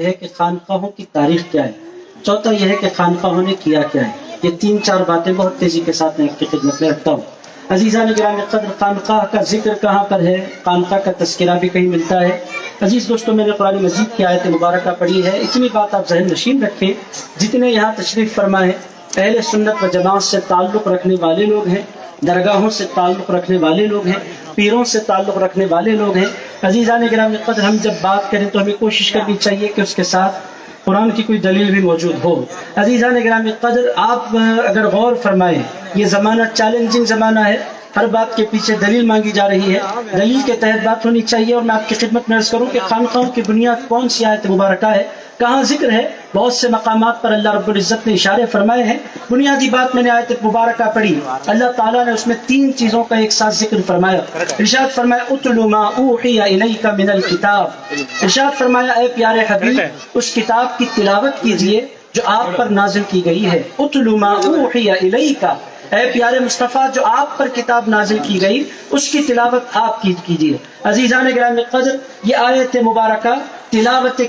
ہے کہ خانقاہوں کی تاریخ کیا ہے، چوتھا یہ ہے کہ خانقاہوں نے کیا کیا ہے۔ یہ تین چار باتیں بہت تیزی کے ساتھ میں آپ کی خدمت میں رکھتا ہوں۔ عزیزان گرامی قدر، خانقاہ کا ذکر کہاں پر ہے، خانقاہ کا تذکرہ بھی کہیں ملتا ہے۔ عزیز دوستوں، میں نے قرآن مجید کی آیت مبارکہ پڑھی ہے، اتنی بات آپ ذہن نشین رکھیں، جتنے یہاں تشریف فرما ہے اہل سنت و جماعت سے تعلق رکھنے والے لوگ ہیں، درگاہوں سے تعلق رکھنے والے لوگ ہیں، پیروں سے تعلق رکھنے والے لوگ ہیں۔ عزیزان گرامی قدر، ہم جب بات کریں تو ہمیں کوشش کرنی چاہیے کہ اس کے ساتھ قرآن کی کوئی دلیل بھی موجود ہو۔ عزیزان گرامی قدر، آپ اگر غور فرمائیں، یہ زمانہ چیلنجنگ زمانہ ہے، ہر بات کے پیچھے دلیل مانگی جا رہی ہے، دلیل کے تحت بات ہونی چاہیے۔ اور میں آپ کی خدمت میں عرض کروں کہ خانقاہوں کی بنیاد کون سی آیت مبارکہ ہے، کہاں ذکر ہے، بہت سے مقامات پر اللہ رب العزت نے اشارے فرمائے ہیں۔ بنیادی بات میں نے آیت مبارکہ پڑھی، اللہ تعالیٰ نے اس میں تین چیزوں کا ایک ساتھ ذکر فرمایا۔ ارشاد فرمایا اتل ما اوحی الیک من الکتاب، ارشاد فرمایا اے پیارے حبیب اس کتاب کی تلاوت کیجئے جو آپ پر نازل کی گئی ہے۔ اتل ما اوحی الیک، اے پیارے مصطفیٰ جو آپ پر کتاب نازل کی گئی اس کی تلاوت آپ کیجئے۔ عزیزان گرامی قدر، یہ آیت مبارکہ تلاوت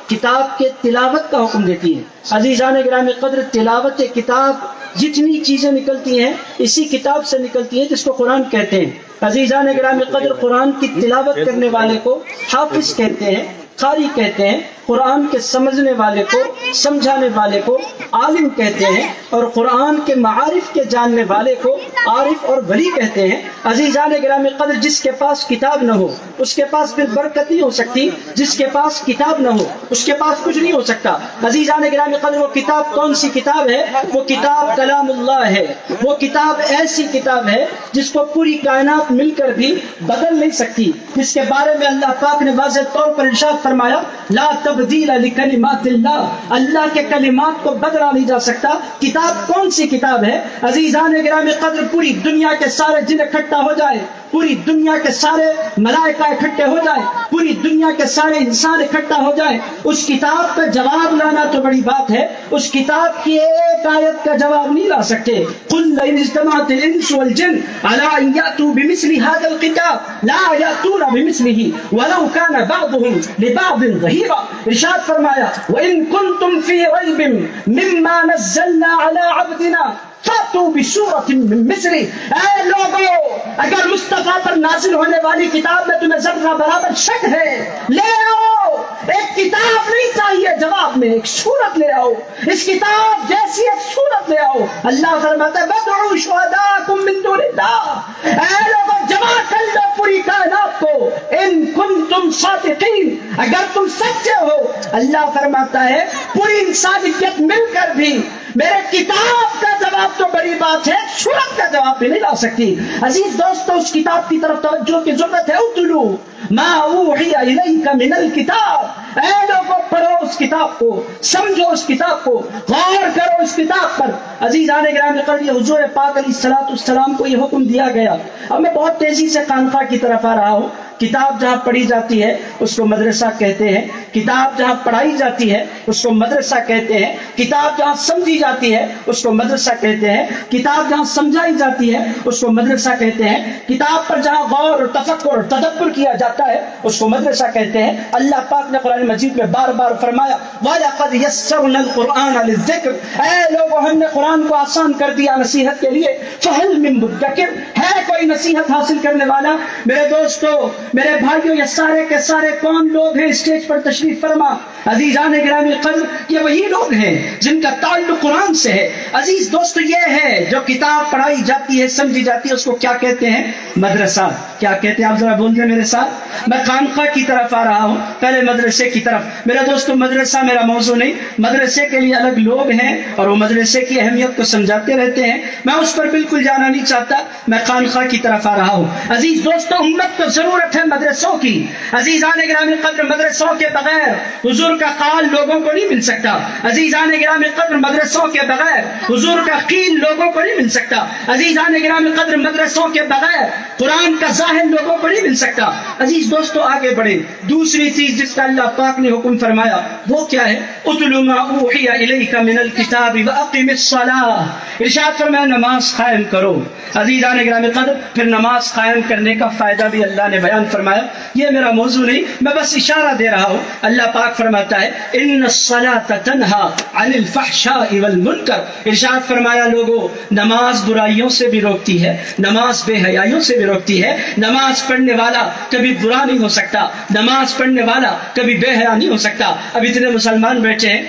کتاب کے تلاوت کا حکم دیتی ہے۔ عزیزان گرامی قدر، تلاوت کتاب جتنی چیزیں نکلتی ہیں اسی کتاب سے نکلتی ہیں جس کو قرآن کہتے ہیں۔ عزیزان گرامی قدر، قرآن کی تلاوت کرنے والے کو حافظ کہتے ہیں، قاری کہتے ہیں، قرآن کے سمجھنے والے کو، سمجھانے والے کو عالم کہتے ہیں، اور قرآن کے معارف کے جاننے والے کو عارف اور ولی کہتے ہیں۔ عزیزان گرامی قدر، جس کے پاس کتاب نہ ہو اس کے پاس پھر برکت نہیں ہو سکتی، جس کے پاس کتاب نہ ہو اس کے پاس کچھ نہیں ہو سکتا۔ عزیزان گرامی قدر، وہ کتاب کون سی کتاب ہے؟ وہ کتاب کلام اللہ ہے۔ وہ کتاب ایسی کتاب ہے جس کو پوری کائنات مل کر بھی بدل نہیں سکتی، جس کے بارے میں اللہ پاک نے واضح طور پر ارشاد فرمایا لا تبدیل لکلمات اللہ، اللہ کے کلمات کو بدلا نہیں جا سکتا۔ کتاب کون سی کتاب ہے؟ عزیزان گرامی قدر، پوری دنیا کے سارے جن اکٹھا ہو جائے، پوری دنیا کے سارے ملائکہ اکٹھے ہو جائے، پوری دنیا کے سارے انسان اکٹھا ہو جائے، اس کتاب کا جواب لانا تو بڑی بات ہے، اس کتاب کی ایک آیت کا جواب نہیں لا سکتے۔ قل لئن اجتمعت الانس والجن على ان يأتوا بمثل هذا الكتاب لا يأتون بمثله ولو كان بعضهم لبعض ظهيرا۔ ارشاد فرمایا وان كنتم في ريب مما نزلنا على عبدنا فاتوا بسورۃ من مثلہ۔ اے لوگوں، اگر مصطفیٰ پر نازل ہونے والی کتاب میں تمہیں ذرہ برابر شک ہے، لے آؤ، ایک کتاب نہیں چاہیے، جواب میں ایک سورت لے آؤ، اس کتاب جیسی ایک سورت لے آؤ۔ اللہ فرماتا ہے بدعوا شہداءکم من دون اللہ، اے لوگوں جمع کر لو پوری کائنات کو، ان کنتم صادقین، اگر تم سچے ہو۔ اللہ فرماتا ہے پوری انسانیت مل کر بھی میرے کتاب کا جواب تو بڑی بات ہے، سورت کا جواب بھی نہیں لا سکتی۔ عزیز دوستو، اس کتاب کی طرف توجہ کی ضرورت ہے۔ اتلو ما اوحی الیک من الکتاب، اے لوگوں پڑھو اس کتاب کو، سمجھو اس کتاب کو، غور کرو اس کتاب پر۔ عزیزان گرامی قدر، حضور پاک علیہ السلام کو یہ حکم دیا گیا۔ اب میں بہت تیزی سے خانقاہ کی طرف آ رہا ہوں۔ کتاب جہاں پڑھی جاتی ہے اس کو مدرسہ کہتے ہیں، کتاب جہاں پڑھائی جاتی ہے اس کو مدرسہ کہتے ہیں، کتاب جہاں سمجھی جاتی ہے اس کو مدرسہ کہتے ہیں، کتاب جہاں سمجھائی جاتی ہے اس کو مدرسہ کہتے ہیں، کتاب پر جہاں غور اور تفکر اور تدبر کیا جاتا ہے اس کو مدرسہ کہتے ہیں۔ اللہ پاک نے قرآن مجید میں بار بار فرمایا وَلَقَدْ يَسَّرْنَا الْقُرْآنَ لِلذِّكْرِ، اے لوگوں ہم نے قرآن کو آسان کر دیا نصیحت کے لیے، فَهَلْ مِن مُدَّكِرٍ، ہے کوئی نصیحت حاصل کرنے والا؟ میرے دوستو، میرے بھائیوں، یہ سارے کے سارے کون لوگ ہیں اسٹیج پر تشریف فرما؟ عزیزان گرامی قدر، یہ وہی لوگ ہیں جن کا تعلق قرآن سے ہے۔ عزیز دوستو، یہ ہے جو کتاب پڑھائی جاتی ہے، سمجھی جاتی ہے، اس کو کیا کہتے ہیں؟ مدرسہ۔ کیا کہتے ہیں؟ آپ ذرا بول دیں میرے ساتھ۔ میں خانقاہ کی طرف آ رہا ہوں، پہلے مدرسے کی طرف۔ میرے دوستو، مدرسہ میرا موضوع نہیں، مدرسے کے لیے الگ لوگ ہیں اور وہ مدرسے کی اہمیت کو سمجھاتے رہتے ہیں، میں اس پر بالکل جانا نہیں چاہتا، میں خانقاہ کی طرف آ رہا ہوں۔ عزیز دوستو، امت کو ضرورت ہے مدرسوں کی۔ عزیزان گرامی قدر، مدرسوں کے بغیر حضور کا قال لوگوں کو نہیں مل سکتا۔ عزیزان گرامی قدر، مدرسوں کے بغیر حضور کا قیل لوگوں کو نہیں مل سکتا۔ عزیزان گرامی قدر، مدرسوں کے بغیر قرآن کا ظاہر ہے لوگوں کو نہیں مل سکتا۔ عزیز دوستو آگے بڑھے، دوسری چیز جس کا اللہ پاک نے حکم فرمایا وہ کیا ہے؟ اتل ما اوحی الیک من الکتاب واقم الصلاۃ، ارشاد فرمایا نماز قائم کرو۔ عزیزان گرامی قدر، پھر نماز قائم کرنے کا فائدہ بھی اللہ نے بیان فرمایا۔ یہ میرا موضوع نہیں، میں بس اشارہ دے رہا ہوں۔ اللہ پاک فرماتا ہے ان الصلاۃ تنہا عن الفحشاء والمنکر، ارشاد فرمایا لوگوں نماز برائیوں سے بھی روکتی ہے، نماز بے حیائیوں سے بھی روکتی ہے۔ نماز پڑھنے والا کبھی برا نہیں ہو سکتا، نماز پڑھنے والا کبھی بے حیا نہیں ہو سکتا۔ اب اتنے مسلمان بیٹھے ہیں،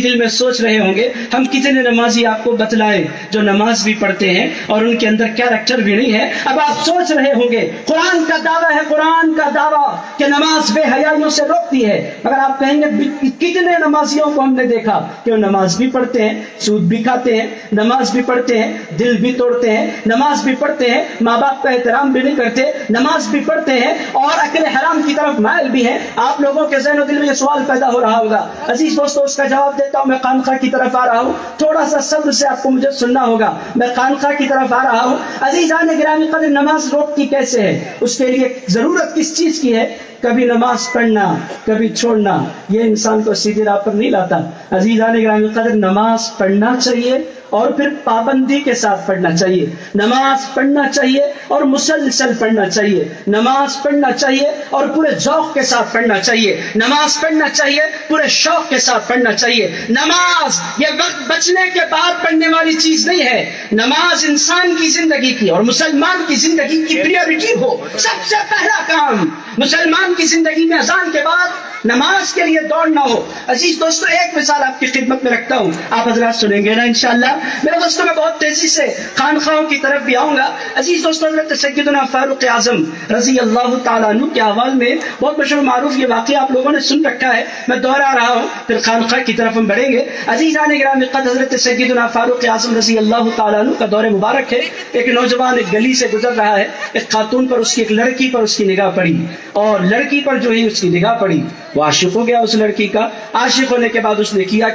دل میں سوچ رہے ہوں گے ہم کتنے نمازی آپ کو بتلائیں جو نماز بھی پڑھتے ہیں اور ان کے اندر کیریکٹر بھی نہیں ہے۔ اب آپ سوچ رہے ہوں گے قرآن کا دعویٰ ہے، قرآن کا دعویٰ کہ نماز بے حیائیوں سے روکتی ہے، مگر آپ کہیں گے کتنے نمازیوں کو ہم نے دیکھا کہ وہ نماز بھی پڑھتے ہیں، سود بھی کھاتے ہیں، نماز بھی پڑھتے ہیں، دل بھی توڑتے ہیں، نماز بھی پڑھتے ہیں، ماں باپ کا احترام بھی نہیں کرتے، نماز بھی پڑھتے ہیں اور اکل حرام کی طرف مائل بھی ہیں۔ آپ لوگوں کے ذہن و دل میں یہ سوال پیدا ہو رہا ہوگا۔ عزیز دوستو اس کا جواب دیتا ہوں، میں خانقاہ کی طرف آ رہا ہوں، تھوڑا سا صبر سے آپ کو مجھے سننا ہوگا۔ میں خانقاہ کی طرف آ رہا ہوں۔ عزیزان گرامی قدر، نماز روکتی کیسے ہے؟ اس کے لیے ضرورت کس چیز کی ہے؟ کبھی نماز پڑھنا کبھی چھوڑنا یہ انسان کو سیدھی راہ پر نہیں لاتا۔ عزیزان گرامی قدر، نماز پڑھنا چاہیے اور پھر پابندی کے ساتھ پڑھنا چاہیے۔ نماز پڑھنا چاہیے اور مسلسل پڑھنا چاہیے۔ نماز پڑھنا چاہیے اور پورے ذوق کے ساتھ پڑھنا چاہیے۔ نماز پڑھنا چاہیے پورے شوق کے ساتھ پڑھنا چاہیے۔ نماز یہ وقت بچنے کے بعد پڑھنے والی چیز نہیں ہے۔ نماز انسان کی زندگی کی اور مسلمان کی زندگی کی پریورٹی ہو۔ سب سے پہلا کام مسلمان کی زندگی میں اذان کے بعد نماز کے لیے دوڑنا ہو۔ عزیز دوستو ایک مثال آپ کی خدمت میں رکھتا ہوں، آپ حضرات سنیں گے نا انشاءاللہ۔ میرے دوستوں میں بہت تیزی سے خانقاہوں کی طرف بھی آؤں گا۔ عزیز دوستو حضرت سیدنا فاروق اعظم رضی اللہ تعالیٰ عنہ کے حوالے میں بہت مشہور معروف یہ واقعہ آپ لوگوں نے سن رکھا ہے، میں دوہرا رہا ہوں، پھر خانقاہ کی طرف ہم بڑھیں گے۔ عزیزان گرامی قدر، حضرت سیدنا فاروق اعظم رضی اللہ تعالیٰ عنہ کا دور مبارک ہے۔ ایک نوجوان ایک گلی سے گزر رہا ہے، ایک خاتون پر اس کی ایک لڑکی پر اس کی نگاہ پڑی اور لڑکی پر جو ہی اس کی نگاہ پڑی وہ عاشق ہو گیا اس لڑکی کا۔ عاشق ہونے کے بعد اس نے کیا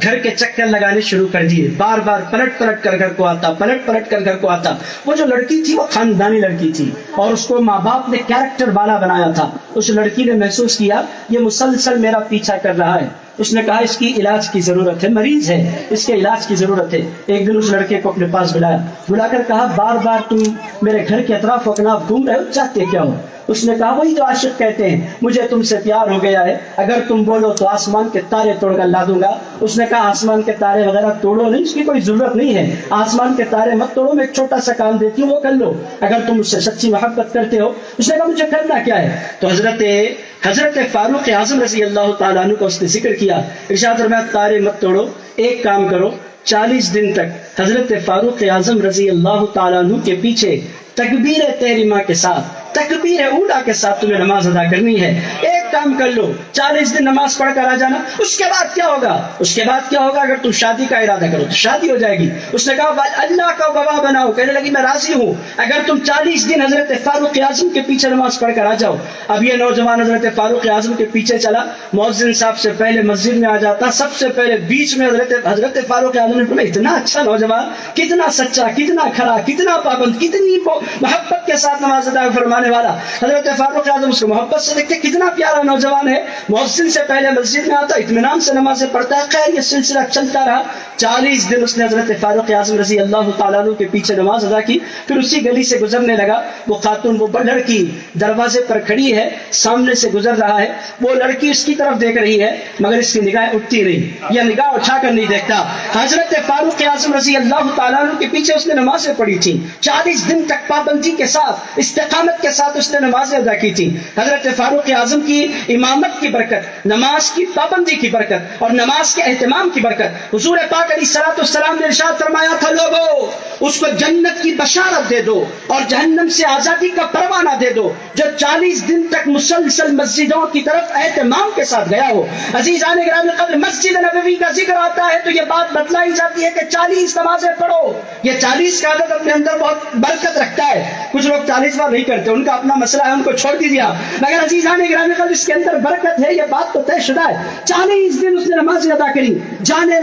گھر کے چکر لگانے شروع کر دیے، بار بار پلٹ پلٹ کر گھر کو آتا، پلٹ پلٹ کر گھر کو آتا۔ وہ جو لڑکی تھی وہ خاندانی لڑکی تھی اور اس کو ماں باپ نے کیریکٹر والا بنایا تھا۔ اس لڑکی نے محسوس کیا یہ مسلسل میرا پیچھا کر رہا ہے۔ اس نے کہا اس کی علاج کی ضرورت ہے، مریض ہے، اس کے علاج کی ضرورت ہے۔ ایک دن اس لڑکے کو اپنے پاس بلا کر کہا بار بار تم میرے گھر کے اطراف اکناف گھوم رہے ہو، چاہتے کیا ہو؟ اس نے کہا وہی تو عاشق کہتے ہیں، مجھے تم سے پیار ہو گیا ہے، اگر تم بولو تو آسمان کے تارے توڑ کر لا دوں گا۔ اس نے کہا آسمان کے تارے وغیرہ توڑو نہیں، اس کی کوئی ضرورت نہیں ہے، آسمان کے تارے مت توڑو، میں ایک چھوٹا سا کام دیتی ہوں وہ کر لو اگر تم اس سے سچی محبت کرتے ہو۔ اس نے کہا مجھے کرنا کیا ہے؟ تو حضرت فاروق اعظم رضی اللہ تعالیٰ عنہ کو اس نے ذکر کیا، ارشاد فرمایا تارے مت توڑو، ایک کام کرو، 40 دن تک حضرت فاروق اعظم رضی اللہ تعالیٰ عنہ کے پیچھے تکبیر تحریمہ کے ساتھ، تکبیر اولا کے ساتھ تمہیں نماز ادا کرنی ہے۔ ایک کام کر لو، 40 دن نماز پڑھ کر آ جانا۔ اس کے بعد کیا ہوگا؟ اس کے بعد کیا ہوگا؟ اگر تم شادی کا ارادہ کرو تو شادی ہو جائے گی۔ اس نے کہا اللہ کا گواہ بناؤ، کہنے لگی میں راضی ہوں اگر تم 40 دن حضرت فاروق اعظم کے پیچھے نماز پڑھ کر آ جاؤ۔ اب یہ نوجوان حضرت فاروق اعظم کے پیچھے چلا، مؤذن صاحب سے پہلے مسجد میں آ جاتا، سب سے پہلے بیچ میں حضرت فاروق اعظم نے فرمایا اتنا اچھا نوجوان، کتنا سچا، کتنا کھڑا، کتنا پابند، کتنی محبت کے ساتھ نماز ادا فرمانے والا۔ حضرت فاروق اعظم اس کو محبت سے دیکھتے کتنا پیارا نوجوان ہے، مؤذن سے پہلے مسجد میں آتا، اطمینان سے نمازیں پڑھتا ہے۔ خیر یہ سلسلہ چلتا رہا، 40 دن اس نے حضرت فاروق اعظم رضی اللہ تعالیٰ عنہ کے پیچھے نماز ادا کی۔ پھر اسی گلی سے گزرنے لگا، وہ خاتون، وہ لڑکی دروازے پر کھڑی ہے، سامنے سے گزر رہا ہے، وہ لڑکی اس کی طرف دیکھ رہی ہے مگر اس کی نگاہ اٹھتی نہیں، یا نگاہ اٹھا کر نہیں دیکھتا۔ حضرت فاروق اعظم رضی اللہ تعالیٰ عنہ کے پیچھے اس نے نمازیں پڑھی تھی، 40 دن تک پابندی کے ساتھ، استقامت کے ساتھ اس نے نمازیں ادا کی تھی۔ حضرت فاروق اعظم کی امامت کی برکت، نماز کی پابندی کی برکت اور نماز کے اہتمام کی برکت، حضور پاک علیہ الصلوۃ والسلام نے ارشاد فرمایا تھا لوگوں اس کو جنت کی بشارت دے دو اور جہنم سے آزادی کا پروانہ دے دو جو 40 دن تک مسلسل مسجدوں کی طرف اہتمام کے ساتھ گیا ہو۔ عزیزان گرامی قدر، مسجد نبوی کا ذکر آتا ہے تو یہ بات بتلائی جاتی ہے کہ 40 نمازیں پڑھو۔ یہ 40 کا عدد اپنے اندر بہت برکت رکھتا ہے. کچھ لوگ 40 بار نہیں کرتے, ان کا اپنا مسئلہ ہے, ان کو چھوڑ دیجیے آپ. مگر عزیزان گرامی قدر اس کے اندر برکت ہے, یہ بات تو طے شدہ ہے. 40 دن اس نے نماز ادا کری. جانے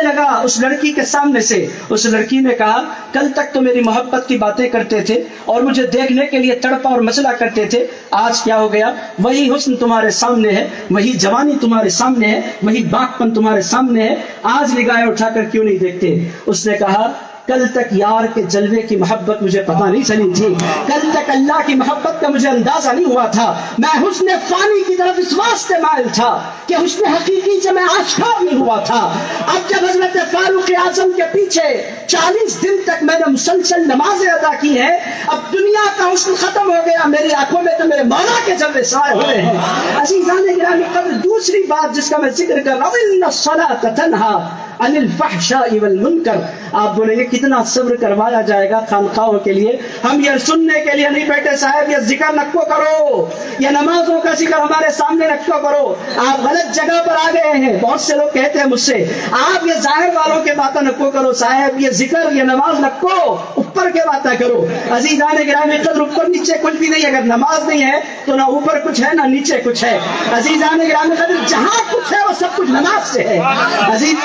لگا اس لڑکی کے سامنے سے. اس لڑکی نے کہا کل تک تو میری محبت کی باتیں کرتے تھے اور مجھے دیکھنے کے لیے تڑپا اور مسئلہ کرتے تھے, آج کیا ہو گیا؟ وہی حسن تمہارے سامنے ہے, وہی جوانی تمہارے سامنے ہے, وہی باغپن تمہارے سامنے ہے, آج نگاہیں اٹھا کر کیوں نہیں دیکھتے؟ اس نے کہا کل تک یار کے جلوے کی محبت مجھے پتہ نہیں چلی تھی, کل تک اللہ کی محبت کا مجھے اندازہ نہیں ہوا تھا. میں حسن فانی کی طرف اس واسطے مائل تھا کہ حسن حقیقی سے میں آشکار نہیں ہوا تھا. اب جب حضرت فاروق اعظم کے پیچھے 40 دن تک میں نے مسلسل نمازیں ادا کی ہیں, اب دنیا کا حسن ختم ہو گیا, میری آنکھوں میں تو میرے مولا کے جلوے سائے ہوئے ہیں. عزیزان گرامی قدر دوسری بات جس کا میں ذکر کر رہا ہوں, ان الصلاۃ تنہا عن الفحشاء والمنکر. آپ بولیں گے کتنا صبر کروایا جائے گا خانقاہوں کے لیے؟ ہم یہ سننے کے لیے نہیں بیٹھے صاحب یہ ذکر نکو کرو, یہ نمازوں کا ذکر ہمارے سامنے نکو کرو. آپ غلط جگہ پر آ گئے ہیں. بہت سے لوگ کہتے ہیں مجھ سے آپ یہ ظاہر والوں کے باتیں نکو کرو صاحب, یہ ذکر یہ نماز نکو, اوپر کے باتیں کرو. عزیزان گرامی قدر اوپر نیچے کچھ بھی نہیں. اگر نماز نہیں ہے تو نہ اوپر کچھ ہے نہ نیچے کچھ ہے. عزیزان گرامی قدر جہاں کچھ ہے وہ سب کچھ نماز سے ہے. عزیز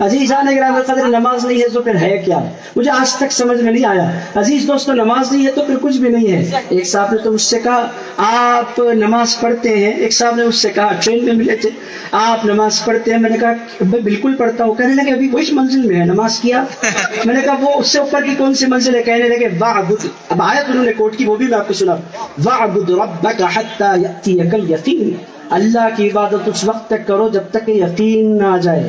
عزیزان گرامی قدر نماز نہیں ہے تو پھر ہے کیا؟ مجھے آج تک سمجھ میں نہیں آیا. عزیز دوستو نماز نہیں ہے تو پھر کچھ بھی نہیں ہے. ایک صاحب نے تو مجھ سے کہا آپ نماز پڑھتے ہیں, ایک صاحب نے مجھ سے کہا ٹرین میں ملے تھے, آپ نماز پڑھتے ہیں؟ میں نے کہا میں بالکل پڑھتا ہوں. کہنے لگے ابھی وہی منزل میں ہے, نماز کیا؟ میں نے کہا وہ اس سے اوپر کی کون سی منزل ہے؟ کہنے لگے وَاعْبُدْ. اب آیت انہوں نے کوٹ کی, وہ بھی میں آپ کو سنا, وَاعْبُدْ رَبَّكَ حَتَّى يَأْتِيَكَ الْيَقِينُ. اللہ کی عبادت اس وقت تک کرو جب تک کہ یقین نہ آ جائے.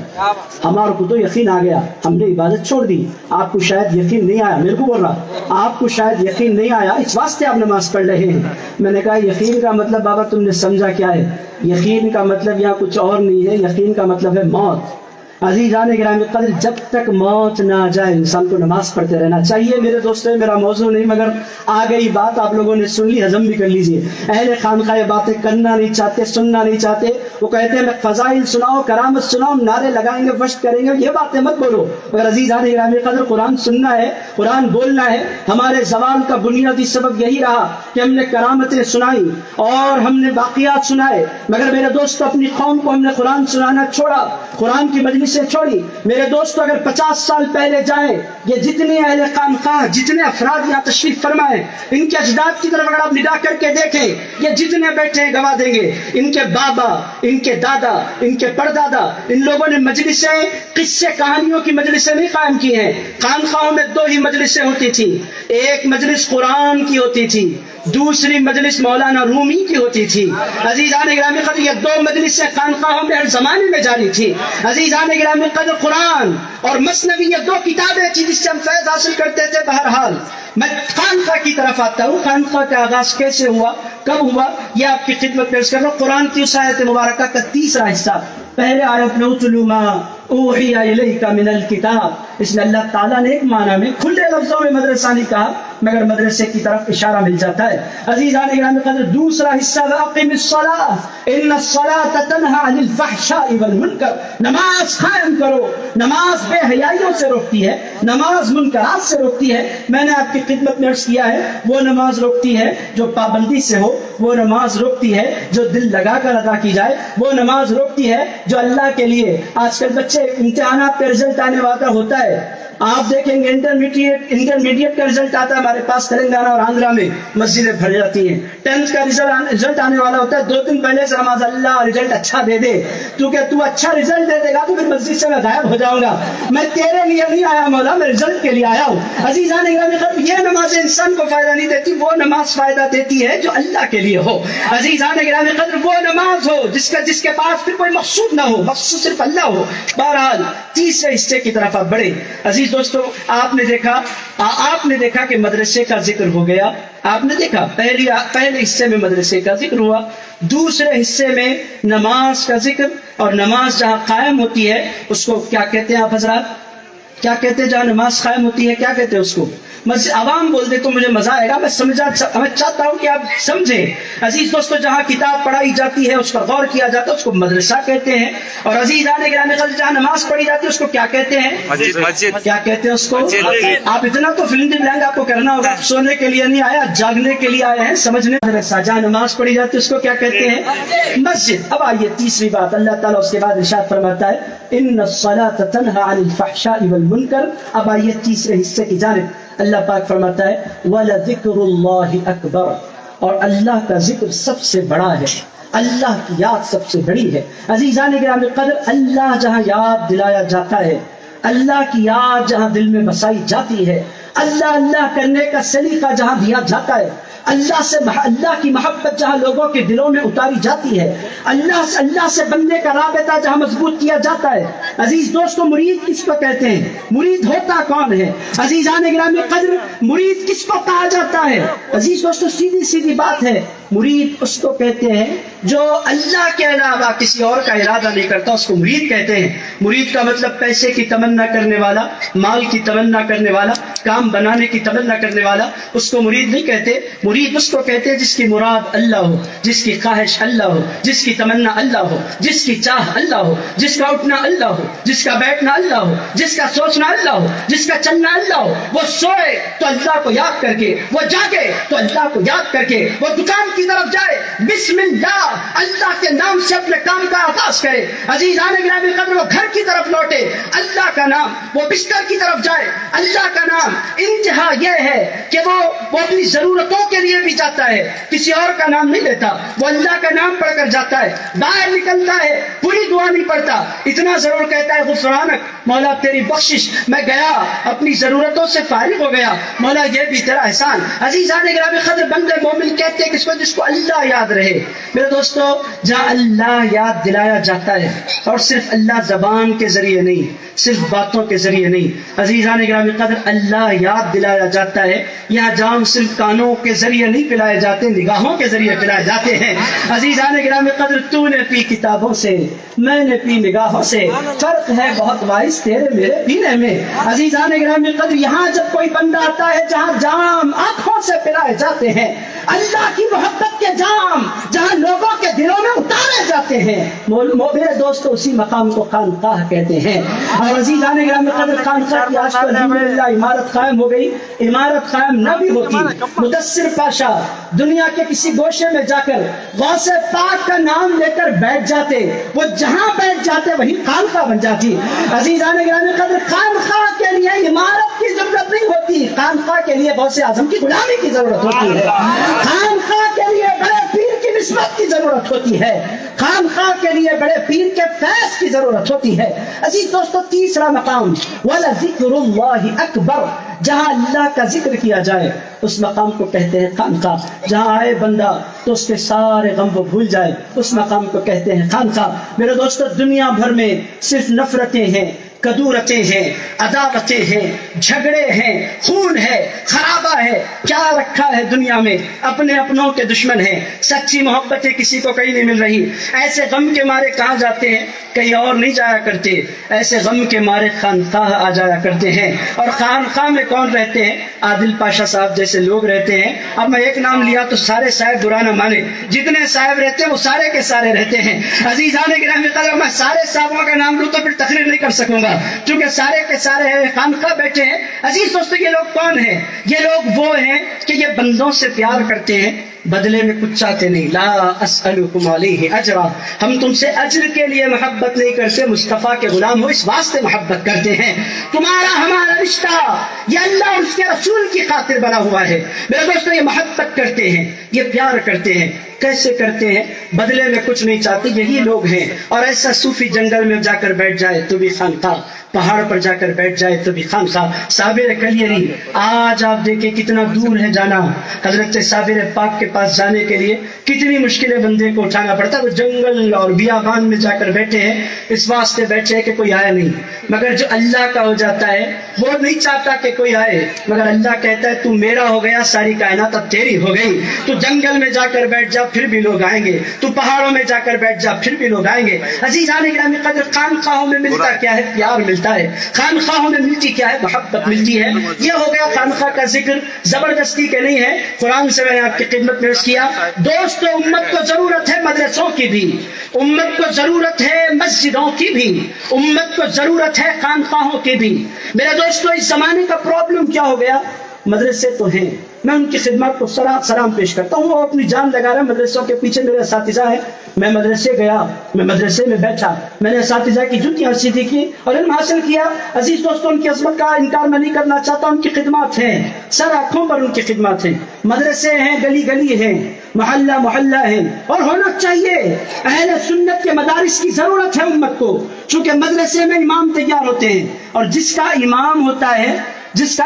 ہمارے کو تو یقین آ گیا, ہم نے عبادت چھوڑ دی. آپ کو شاید یقین نہیں آیا, میرے کو بول رہا آپ کو شاید یقین نہیں آیا, اس واسطے آپ نماز پڑھ رہے ہیں. میں نے کہا یقین کا مطلب بابا تم نے سمجھا کیا ہے؟ یقین کا مطلب یہاں کچھ اور نہیں ہے, یقین کا مطلب ہے موت. عزیزان گرامی قدر جب تک موت نہ آ جائے انسان کو نماز پڑھتے رہنا چاہیے. میرے دوستوں میرا موضوع نہیں مگر آ گئی بات, آپ لوگوں نے سن لی, ہضم بھی کر لیجیے. اہل خانقاہ باتیں کرنا نہیں چاہتے, سننا نہیں چاہتے. وہ کہتے ہیں میں فضائل سناؤ, کرامت سناؤ, نعرے لگائیں گے, فشت کریں گے, یہ باتیں مت بولو. اگر عزیزان گرامی قدر قرآن سننا ہے, قرآن بولنا ہے. ہمارے زوال کا بنیادی سبب یہی رہا کہ ہم نے کرامتیں سنائی اور ہم نے باقیات سنائے. مگر میرے دوستو اپنی قوم کو ہم نے قرآن سنانا چھوڑا, قرآن کی مجلس سے چھوڑی. میرے دوستو اگر 50 سال پہلے جائیں, یہ جتنے اہل خانقاہ, جتنے افراد یہاں تشریف فرمائے, ان کے اجداد کی طرف اگر آپ نگاہ کر کے دیکھیں, یہ جتنے بیٹھے ہیں گواہ دیں گے, ان کے بابا, ان کے دادا, ان کے پردادا, ان لوگوں نے مجلسیں, قصے کہانیوں کی مجلسیں نہیں قائم کی ہیں. خانقاہوں میں 2 ہی مجلسیں ہوتی تھی, ایک مجلس قرآن کی ہوتی تھی, دوسری مجلس مولانا رومی کی ہوتی تھی. عزیزان گرامی قدر یہ 2 مجلسیں خانقاہوں میں ہر زمانے میں جاری تھی. عزیزان گرامی قدر قرآن اور مثنوی یہ 2 کتابیں تھی جس سے ہم فیض حاصل کرتے تھے. بہرحال میں خانقاہ کی طرف آتا ہوں. خانقاہ کا آغاز کیسے ہوا, کب ہوا, یہ آپ کی خدمت پیش کر رہا ہوں. قرآن کی اس آیت مبارکہ کا 3را حصہ, پہلے آیت میں اتلو ما اوحی الیک من الکتاب. اس میں اللہ تعالیٰ نے ایک معنی میں کھلے لفظوں میں مدرسہ نہیں کہا مگر مدرسے کی طرف اشارہ مل جاتا ہے. عزیزان گرامی قدر دوسرا حصہ واقم الصلاۃ ان الصلاۃ تنہی عن الفحشاء والمنکر. نماز قائم کرو. نماز بے حیائیوں سے روکتی ہے, نماز منکرات سے روکتی ہے. میں نے آپ کی خدمت میں عرض کیا ہے وہ نماز روکتی ہے جو پابندی سے ہو, وہ نماز روکتی ہے جو دل لگا کر ادا کی جائے, وہ نماز روکتی ہے جو اللہ کے لیے. آج کل بچے امتحانات پہ رزلٹ آنے والا ہوتا ہے, آپ دیکھیں گے انٹرمیڈیٹ کا رزلٹ آتا ہے ہمارے پاس تلنگانہ اور آندھرا میں, مسجدیں بھر جاتی ہیں. 10th کا رزلٹ آنے والا ہوتا ہے, 2 دن پہلے سے نماز اللہ رزلٹ اچھا دے دے, کیونکہ تو اچھا رزلٹ دے دے گا تو پھر مسجد سے میں غائب ہو جاؤں گا. میں تیرے لیے نہیں آیا مولا, میں رزلٹ کے لیے آیا ہوں. عزیزان گرامی قدر یہ نماز انسان کو فائدہ نہیں دیتی, وہ نماز فائدہ دیتی ہے جو اللہ کے لیے ہو. عزیزان گرامی قدر وہ نماز ہو جس کے پاس پھر کوئی مقصود نہ ہو, مقصود صرف اللہ ہو. بہرحال تیسرے حصے کی طرف آپ بڑھیں. عزیز دوستو آپ نے دیکھا کہ مدرسے کا ذکر ہو گیا. آپ نے دیکھا پہلے حصے میں مدرسے کا ذکر ہوا, دوسرے حصے میں نماز کا ذکر, اور نماز جہاں قائم ہوتی ہے اس کو کیا کہتے ہیں آپ حضرات؟ کیا کہتے ہیں جہاں نماز قائم ہوتی ہے, کیا کہتے ہیں اس کو؟ مسجد. عوام بول دے تو مجھے مزہ آئے گا, میں چاہتا ہوں کہ آپ سمجھیں. عزیز دوستو, جہاں کتاب پڑھائی جاتی ہے, اس پر غور کیا جاتا ہے, اس کو مدرسہ کہتے ہیں. اور عزیزان گرامی قدر, جہاں نماز پڑھی جاتی ہے اس کو کیا کہتے ہیں؟ مسجد. کیا کہتے ہیں اس کو؟ آپ اتنا تو فلم بلینگ آپ کو کرنا ہوگا, سونے کے لیے نہیں آیا, جاگنے کے لیے آئے ہیں, سمجھنے. مدرسہ جہاں نماز پڑھی جاتی ہے اس کو کیا کہتے ہیں؟ مسجد. اب آئیے تیسری بات, اللہ تعالیٰ اس کے بعد ارشاد فرماتا ہے ان الصلاۃ تنہی عن الفحشاء والمنکر. اب آئیے تیسرے حصے کی جانب. اللہ پاک فرماتا ہے وَلَذِكْرُ اللَّهِ أَكْبَرُ, اور اللہ کا ذکر سب سے بڑا ہے, اللہ کی یاد سب سے بڑی ہے. عزیزان گرامی قدر, اللہ جہاں یاد دلایا جاتا ہے, اللہ کی یاد جہاں دل میں بسائی جاتی ہے, اللہ کرنے کا سلیقہ جہاں دیا جاتا ہے, اللہ کی محبت جہاں لوگوں کے دلوں میں اتاری جاتی ہے, اللہ سے بندے کا رابطہ جہاں مضبوط کیا جاتا ہے. عزیز دوستو, مرید کس کو کہتے ہیں؟ مرید ہوتا کون ہے؟ عزیزان گرامی قدر, مرید کس کو کہا جاتا ہے؟ عزیز دوستو, سیدھی بات ہے, مرید اس کو کہتے ہیں جو اللہ کے علاوہ کسی اور کا ارادہ نہیں کرتا, اس کو مرید کہتے ہیں. مرید کا مطلب پیسے کی تمنا کرنے والا, مال کی تمنا کرنے والا, کام بنانے کی تمنا کرنے والا, اس کو مرید نہیں کہتے. مرید اس کو کہتے ہیں جس کی مراد اللہ ہو, جس کی خواہش اللہ ہو, جس کی تمنا اللہ ہو, جس کی چاہ اللہ ہو, جس کا اٹھنا اللہ ہو, جس کا بیٹھنا اللہ ہو, جس کا سوچنا اللہ ہو, جس کا چلنا اللہ ہو. وہ سوئے تو اللہ کو یاد کر کے, وہ جاگے تو اللہ کو یاد کر کے, وہ دکان کی طرف جائے بسم اللہ, اللہ کے نام سے اپنے کام کا آغاز کرے. عزیزان گرامی قدر, وہ گھر کی طرف لوٹے, اللہ کا نام, وہ بستر کی طرف جائے, اللہ کا نام. انتہا یہ ہے کہ وہ اپنی ضرورتوں کے لیے بھی جاتا ہے, کسی اور کا نام نہیں لیتا, وہ اللہ کا نام پڑھ کر جاتا ہے. باہر نکلتا ہے, پوری دعا نہیں پڑھتا, اتنا ضرور کہتا ہے غفرانک, مولا تیری بخشش, میں گیا اپنی ضرورتوں سے فارغ ہو گیا, مولا یہ بھی تیرا احسان. عزیزان گرامی قدر, بندے مومن کہتے ہیں کس کو؟ جس کو اللہ یاد رہے. میرے دوستو, جہاں اللہ یاد دلایا جاتا ہے, اور صرف اللہ زبان کے ذریعے نہیں, صرف باتوں کے ذریعے نہیں, عزیزان گرامی قدر, اللہ یاد دلایا جاتا ہے, یہاں جام صرف کانوں کے ذریعے نہیں پلائے جاتے, نگاہوں کے ذریعے پلائے جاتے ہیں. عزیزان گرامی قدر, تو نے پی کتابوں سے, میں نے پی نگاہوں سے, فرق ہے بہت وائس تیرے میرے پینے میں. عزیزان گرامی قدر, یہاں جب کوئی بندہ آتا ہے جہاں جام آنکھوں سے پلائے جاتے ہیں, اللہ کی محبت کے جام جہاں لوگوں کے دلوں میں اتارے جاتے ہیں, میرے دوستو, اسی مقام کو خانقاہ کہتے ہیں. اور عزیزان گرامی قدر, خانقاہ کی آج تو الحمدللہ عمارت قائم ہو گئی. عمارت قائم نہ بھی ہوتی, مدثر پاشا دنیا کے کسی گوشے میں جا کر غوث پاک کا نام لے کر بیٹھ جاتے, وہ جہاں بیٹھ جاتے وہی خانقاہ بن جاتی. عزیزان گرامی قدر, خانقاہ کے لیے عمارت کی ضرورت نہیں ہوتی, خانقاہ کے لیے غوث اعظم کی غلامی کی ضرورت ہوتی ہے, خانقاہ کے لیے بڑے پیر کی نسبت کی ضرورت ہوتی ہے, خانقاہ کے لیے بڑے پیر کے فیض کی ضرورت ہوتی ہے. عزیز دوستو, تیسرا مقام وَلَذِكْرُ اللَّهِ أَكْبَرُ, جہاں اللہ کا ذکر کیا جائے اس مقام کو کہتے ہیں خانقاہ. جہاں آئے بندہ تو اس کے سارے غم کو بھول جائے, اس مقام کو کہتے ہیں خانقاہ. میرے دوستو, دنیا بھر میں صرف نفرتیں ہیں, کدورتیں ہیں, عداوتیں ہیں, جھگڑے ہیں, خون ہے, خرابہ ہے, کیا رکھا ہے دنیا میں؟ اپنے اپنوں کے دشمن ہیں, سچی محبتیں کسی کو کہیں نہیں مل رہی. ایسے غم کے مارے کہاں جاتے ہیں؟ کہیں اور نہیں جایا کرتے, ایسے غم کے مارے خانقاہ آ جایا کرتے ہیں. اور خانقاہ میں کون رہتے ہیں؟ عادل پاشا صاحب جیسے لوگ رہتے ہیں. اب میں ایک نام لیا تو سارے صاحب برا نہ مانے, جتنے صاحب رہتے ہیں وہ سارے کے سارے رہتے ہیں. عزیزان گرامی قدر, میں سارے صاحبوں کا نام لوں تو پھر تقریر نہیں کر سکوں گا, چونکہ سارے کے سارے خانقاہ بیٹھے ہیں. عزیز دوستو, یہ لوگ کون ہیں؟ یہ لوگ وہ ہیں کہ یہ بندوں سے پیار کرتے ہیں, بدلے میں کچھ چاہتے نہیں. لا اسألکم علیہ اجرا, ہم تم سے اجر کے لیے محبت نہیں کرتے, مصطفیٰ کے غلام ہو اس واسطے محبت کرتے ہیں. تمہارا ہمارا رشتہ یہ اللہ اور اس کے رسول کی خاطر بنا ہوا ہے. میرے دوستو, یہ محبت کرتے ہیں, یہ پیار کرتے ہیں. کیسے کرتے ہیں؟ بدلے میں کچھ نہیں چاہتے. یہی لوگ ہیں. اور ایسا صوفی جنگل میں جا کر بیٹھ جائے تو بھی خانقاہ, پہاڑ پر جا کر بیٹھ جائے تو بھی خانقاہ. صابر کلیری, آج آپ دیکھیں کتنا دور ہے جانا. حضرت صابر پاک کے پاس جانے کے لیے کتنی مشکلیں بندے کو اٹھانا پڑتا ہے. وہ جنگل اور بیابان میں جا کر بیٹھے ہیں, اس واسطے بیٹھے ہیں کہ کوئی آیا نہیں. مگر جو اللہ کا ہو جاتا ہے وہ نہیں چاہتا کہ کوئی آئے, مگر اللہ کہتا ہے تو میرا ہو گیا, ساری کائنات اب تیری ہو گئی. تو جنگل میں جا کر بیٹھ جا پھر بھی لوگ آئیں گے, تو پہاڑوں میں جا کر بیٹھ جا پھر بھی لوگ آئیں گے. عزیزان گرامی قدر, خانقاہوں میں ملتا کیا ہے؟ پیار ملتا ہے. خانقاہوں میں ملتی کیا ہے؟ محبت ملتی ہے. یہ ہو گیا خانقاہ کا ذکر, زبردستی کے نہیں ہے, قرآن سے میں نے آپ کی خدمت میں عرض کیا. دوستو, امت کو ضرورت ہے مدرسوں کی بھی, امت کو ضرورت ہے مسجدوں کی بھی, امت کو ضرورت ہے خانقاہوں کی بھی. میرے دوستو, اس زمانے کا پرابلم کیا ہو گیا؟ مدرسے تو ہیں, میں ان کی خدمت کو سلام پیش کرتا ہوں, وہ اپنی جان لگا رہے ہیں. مدرسوں کے پیچھے میرے اساتذہ ہیں, میں مدرسے گیا, میں مدرسے میں بیٹھا, میں نے اساتذہ کی جوتیاں سیدھی کی اور علم حاصل کیا. عزیز دوستوں, ان کی عظمت کا انکار میں نہیں کرنا چاہتا, ان کی خدمات ہیں, سر آنکھوں پر ان کی خدمات ہیں. مدرسے ہیں, گلی گلی ہیں, محلہ محلہ ہیں, اور ہونا چاہیے. اہل سنت کے مدارس کی ضرورت ہے امت کو, چونکہ مدرسے میں امام تیار ہوتے ہیں, اور جس کا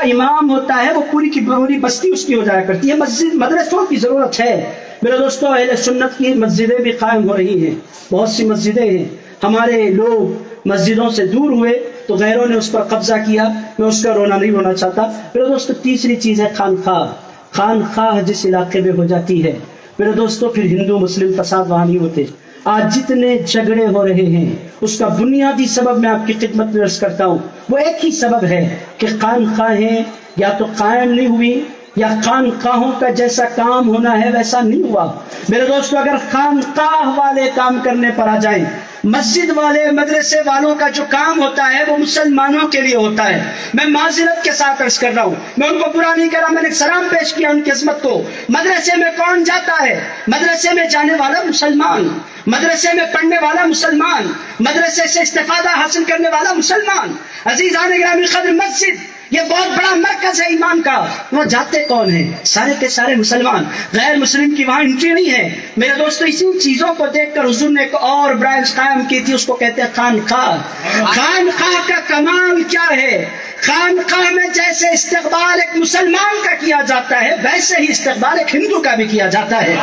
امام ہوتا ہے وہ پوری کی پوری بستی اس کی ہو جایا کرتی ہے. مدرسوں کی ضرورت ہے. میرے دوستو, اہل سنت کی مسجدیں بھی قائم ہو رہی ہیں, بہت سی مسجدیں ہیں. ہمارے لوگ مسجدوں سے دور ہوئے تو غیروں نے اس پر قبضہ کیا, میں اس کا رونا نہیں رونا چاہتا. میرے دوستو, تیسری چیز ہے خانقاہ. خانقاہ جس علاقے میں ہو جاتی ہے میرے دوستو, پھر ہندو مسلم فساد وہاں نہیں ہوتے. آج جتنے جھگڑے ہو رہے ہیں اس کا بنیادی سبب میں آپ کی خدمت میں عرض کرتا ہوں, وہ ایک ہی سبب ہے کہ خانقاہیں یا تو قائم نہیں ہوئی یا خانقاہوں کا جیسا کام ہونا ہے ویسا نہیں ہوا. میرے دوستو, اگر خانقاہ والے کام کرنے پر آ جائیں, مسجد والے مدرسے والوں کا جو کام ہوتا ہے وہ مسلمانوں کے لیے ہوتا ہے. میں معذرت کے ساتھ عرض کر رہا ہوں, میں ان کو برا نہیں کر رہا, میں نے سلام پیش کیا ان کی عظمت کو. مدرسے میں کون جاتا ہے؟ مدرسے میں جانے والا مسلمان, مدرسے میں پڑھنے والا مسلمان, مدرسے سے استفادہ حاصل کرنے والا مسلمان. عزیزان گرامی قدر, مسجد یہ بہت بڑا مرکز ہے ایمان کا. وہ جاتے کون ہیں؟ سارے کے سارے مسلمان, غیر مسلم کی وہاں انٹری نہیں ہے. میرے دوستو, اسی چیزوں کو دیکھ کر حضور نے ایک اور برانچ قائم کی تھی, اس کو کہتے ہیں خانقاہ. خانقاہ کا کمال کیا ہے؟ خانقاہ میں جیسے استقبال ایک مسلمان کا کیا جاتا ہے ویسے ہی استقبال ایک ہندو کا بھی کیا جاتا ہے.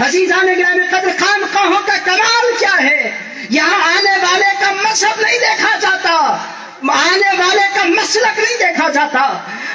عزیزان گرامی قدر, خانقاہوں کا کمال کیا ہے؟ یہاں آنے والے کا مذہب نہیں دیکھا جاتا, آنے والے کا مسلک نہیں دیکھا جاتا,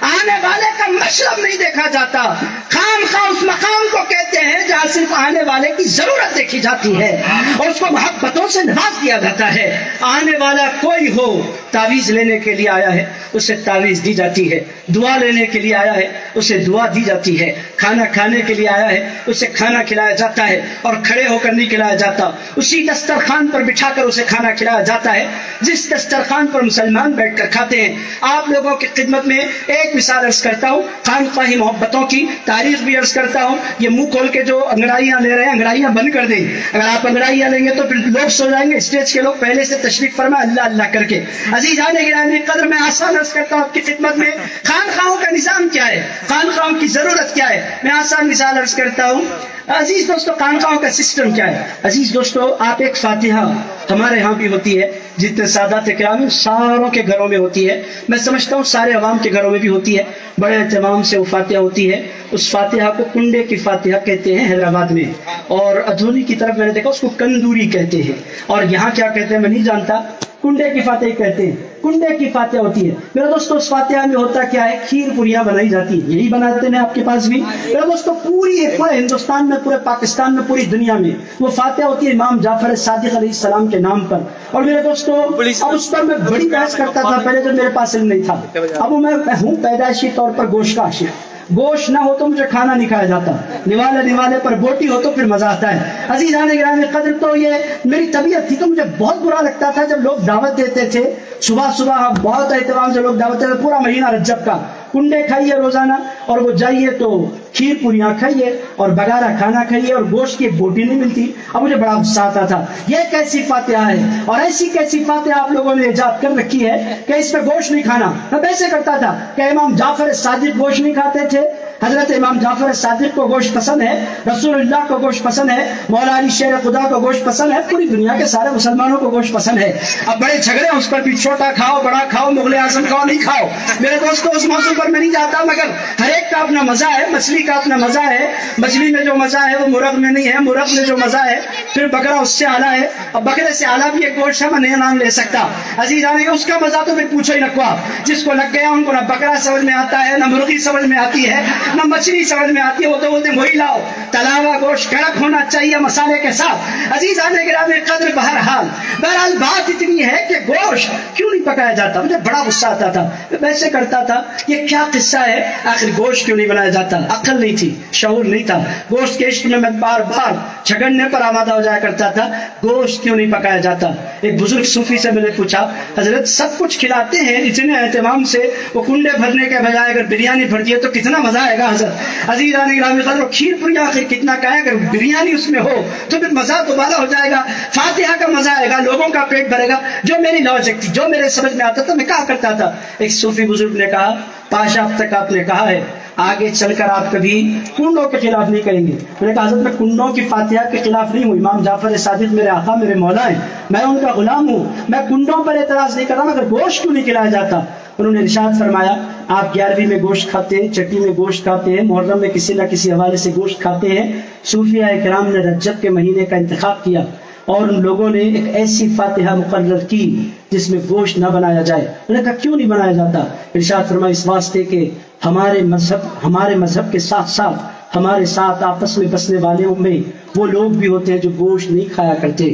آنے والے کا مشرب نہیں دیکھا جاتا. خانقاہ اس مقام کو کہتے ہیں جہاں صرف آنے والے کی ضرورت دیکھی جاتی ہے اور اس کو محبتوں سے نواز دیا جاتا ہے. آنے والا کوئی ہو, تعویذ لینے کے لیے آیا ہے اسے تعویذ دی جاتی ہے, دعا لینے کے لیے آیا ہے اسے دعا دی جاتی ہے, کھانا کھانے کے لیے آیا ہے اسے کھانا کھلایا جاتا ہے, اور کھڑے ہو کر نہیں کھلایا جاتا, اسی دسترخوان پر بٹھا کر اسے کھانا کھلایا جاتا ہے جس دسترخوان پر مسلمان بیٹھ کر کھاتے ہیں. آپ لوگوں کی خدمت میں ایک مثال عرض کرتا ہوں, خانقاہی محبتوں کی تاریخ بھی عرض کرتا ہوں. یہ منہ کھول کے جو انگڑائیاں لے رہے ہیں, انگڑائیاں بند کر دیں. اگر آپ انگڑائیاں لیں گے تو پھر لوگ سو جائیں گے, اسٹیج کے لوگ پہلے سے تشریف فرما اللہ اللہ کر کے. عزیزان گرامی قدر, میں آسان عرض کرتا ہوں آپ کی خدمت میں, خانقاہوں کا نظام کیا ہے, خانقاہوں کی ضرورت کیا ہے. میں آسان مثال عرض کرتا ہوں. عزیز دوستو, خانقاہوں کا سسٹم کیا ہے؟ عزیز دوستو, آپ ایک فاتحہ ہمارے ہاں بھی ہوتی ہے, جتنے سادات کرام ساروں کے گھروں میں ہوتی ہے, میں سمجھتا ہوں سارے عوام کے گھروں میں بھی ہوتی ہے, بڑے اہتمام سے وہ فاتحہ ہوتی ہے. اس فاتحہ کو کنڈے کی فاتحہ کہتے ہیں حیدرآباد میں, اور ادھوری کی طرف میں نے دیکھا اس کو کندوری کہتے ہیں, اور یہاں کیا کہتے ہیں میں نہیں جانتا, کنڈے کی فاتحہ کہتے ہیں. کنڈے کی فاتحہ ہوتی ہے. میرے دوستو, اس فاتحہ میں ہوتا کیا ہے؟ کھیر پوریاں بنائی جاتی ہیں, یہی بناتے ہیں آپ کے پاس بھی. میرے دوستو, پورے ہندوستان میں, پورے پاکستان میں, پوری دنیا میں وہ فاتحہ ہوتی ہے امام جعفر صادق علیہ السلام کے نام پر. اور میرے دوستو, اب اس پر میں بڑی بحث کرتا تھا پہلے جب میرے پاس علم نہیں تھا. اب میں ہوں پیدائشی طور پر گوشت کا عاشق, گوشت نہ ہو تو مجھے کھانا نہیں کھایا جاتا, نوالے پر بوٹی ہو تو پھر مزہ آتا ہے. عزیزان گرامی قدر, تو یہ میری طبیعت تھی, تو مجھے بہت برا لگتا تھا جب لوگ دعوت دیتے تھے صبح صبح, بہت اہتمام سے لوگ دعوت دیتے, پورا مہینہ رجب کا کنڈے کھائیے روزانہ, اور وہ جائیے تو کھیر پوریاں کھائیے اور بگارا کھانا کھائیے, اور گوشت کی بوٹی نہیں ملتی. اب مجھے بڑا غصہ آتا تھا, یہ کیسی فاتحہ ہے, اور ایسی کیسی فاتحہ آپ لوگوں نے ایجاد کر رکھی ہے کہ اس پہ گوشت نہیں کھانا. میں ویسے کرتا تھا کہ امام جعفر صادق گوشت نہیں کھاتے تھے, حضرت امام جعفر صادق کو گوشت پسند ہے, رسول اللہ کو گوشت پسند ہے, مولا علی شیر خدا کو گوشت پسند ہے, پوری دنیا کے سارے مسلمانوں کو گوشت پسند ہے. اب بڑے جھگڑے اس پر بھی, چھوٹا کھاؤ بڑا کھاؤ, مغل اعظم کھاؤ نہیں کھاؤ. میرے دوستو اس موضوع پر میں نہیں جاتا, مگر ہر ایک کا اپنا مزہ ہے. مچھلی کا اپنا مزہ ہے, مچھلی میں جو مزہ ہے وہ مرغ میں نہیں ہے, مرغ میں جو مزہ ہے پھر بکرا اس سے اعلیٰ ہے, اور بکرے سے اعلیٰ بھی ایک گوشت ہے, میں نہیں نام لے سکتا. عزیزان اس کا مزہ تو پھر پوچھو ہی نکوا. جس کو لگ گیا ان کو نہ بکرا سمجھ میں آتا ہے, نہ مرغی سمجھ میں آتی ہے, نہ مچھلی سمجھ میں آتی ہے. وہ تو بولتے ہیں وہی لاؤ, تلا ہوا گوشت کڑک ہونا چاہیے مسالے کے ساتھ. عزیزان گرامی قدر, بہرحال بات اتنی ہے کہ گوشت کیوں نہیں پکایا جاتا. مجھے بڑا غصہ آتا تھا, میں ویسے کرتا تھا یہ کیا قصہ ہے, آخر گوشت کیوں نہیں بنایا جاتا. عقل نہیں تھی, شعور نہیں تھا. گوشت کے عشق میں بار بار جھگڑنے پر آمادہ ہو جایا کرتا تھا. گوشت کیوں نہیں پکایا جاتا. ایک بزرگ صوفی سے میں نے پوچھا, حضرت سب کچھ کھلاتے ہیں اتنے اہتمام سے, وہ کنڈے بھرنے کے بجائے اگر بریانی بھر دیے تو کتنا مزہ آئے گا. حضرت عزیزان گرامی قدر, کھیر پوری آخر کتنا کا ہے, اگر بریانی اس میں ہو تو پھر مزہ دوبارہ ہو جائے گا. فاتحہ کا مزہ آئے گا, لوگوں کا پیٹ بھرے گا. جو میری لاجک تھی, جو میرے سمجھ میں آتا تھا, میں کہا کرتا تھا. ایک صوفی بزرگ نے کہا, پاشا اب تک آپ نے کہا ہے آگے چل کر آپ کبھی کنڈوں کے خلاف نہیں کہیں گے. میں نے کہا حضرت میں کنڈوں کی فاتحہ کے خلاف نہیں ہوں, امام جعفر صادق میرے آقا میرے مولا ہیں, میں ان کا غلام ہوں, میں کنڈوں پر اعتراض نہیں کر رہا, مگر گوشت کیوں نہیں کھلایا جاتا. انہوں نے ارشاد فرمایا, آپ 11ویں میں گوشت کھاتے ہیں, چھٹی میں گوشت کھاتے ہیں, محرم میں کسی نہ کسی حوالے سے گوشت کھاتے ہیں. صوفیاء کرام نے رجب کے مہینے کا انتخاب کیا اور ان لوگوں نے ایک ایسی فاتحہ مقرر کی جس میں گوشت نہ بنایا جائے. انہوں نے کہا کیوں نہیں بنایا جاتا. ارشاد فرمایا اس واسطے کہ ہمارے مذہب کے ساتھ ساتھ ہمارے ساتھ آپس میں بسنے والوں میں وہ لوگ بھی ہوتے ہیں جو گوشت نہیں کھایا کرتے,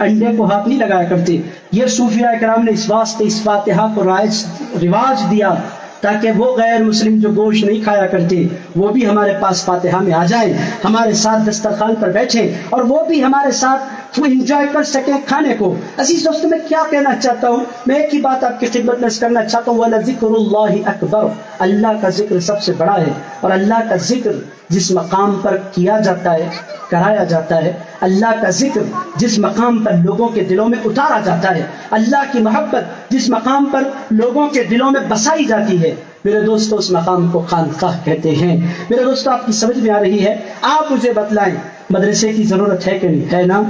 انڈے کو ہاتھ نہیں لگایا کرتے. یہ صوفیاء کرام نے اس واسطے اس فاتحہ کو رواج دیا تاکہ وہ غیر مسلم جو گوشت نہیں کھایا کرتے وہ بھی ہمارے پاس فاتحہ میں آ جائیں, ہمارے ساتھ دسترخوان پر بیٹھیں اور وہ بھی ہمارے ساتھ انجوائے کر سکیں کھانے کو. عزیز دوستو, میں کیا کہنا چاہتا ہوں, میں ایک ہی بات آپ کی خدمت میں کرنا چاہتا ہوں, وَلَذِكْرُ اللَّهِ أَكْبَرُ, اللہ کا ذکر سب سے بڑا ہے. اور اللہ کا ذکر جس مقام پر کیا جاتا ہے, کرایا جاتا ہے, اللہ کا ذکر جس مقام پر لوگوں کے دلوں میں اتارا جاتا ہے, اللہ کی محبت جس مقام پر لوگوں کے دلوں میں بسائی جاتی ہے, میرے دوستو اس مقام کو خانقاہ کہتے ہیں. میرے دوستو آپ کی سمجھ میں آ رہی ہے, آپ مجھے بتلائیں مدرسے کی ضرورت ہے کہ نہیں ہے. نا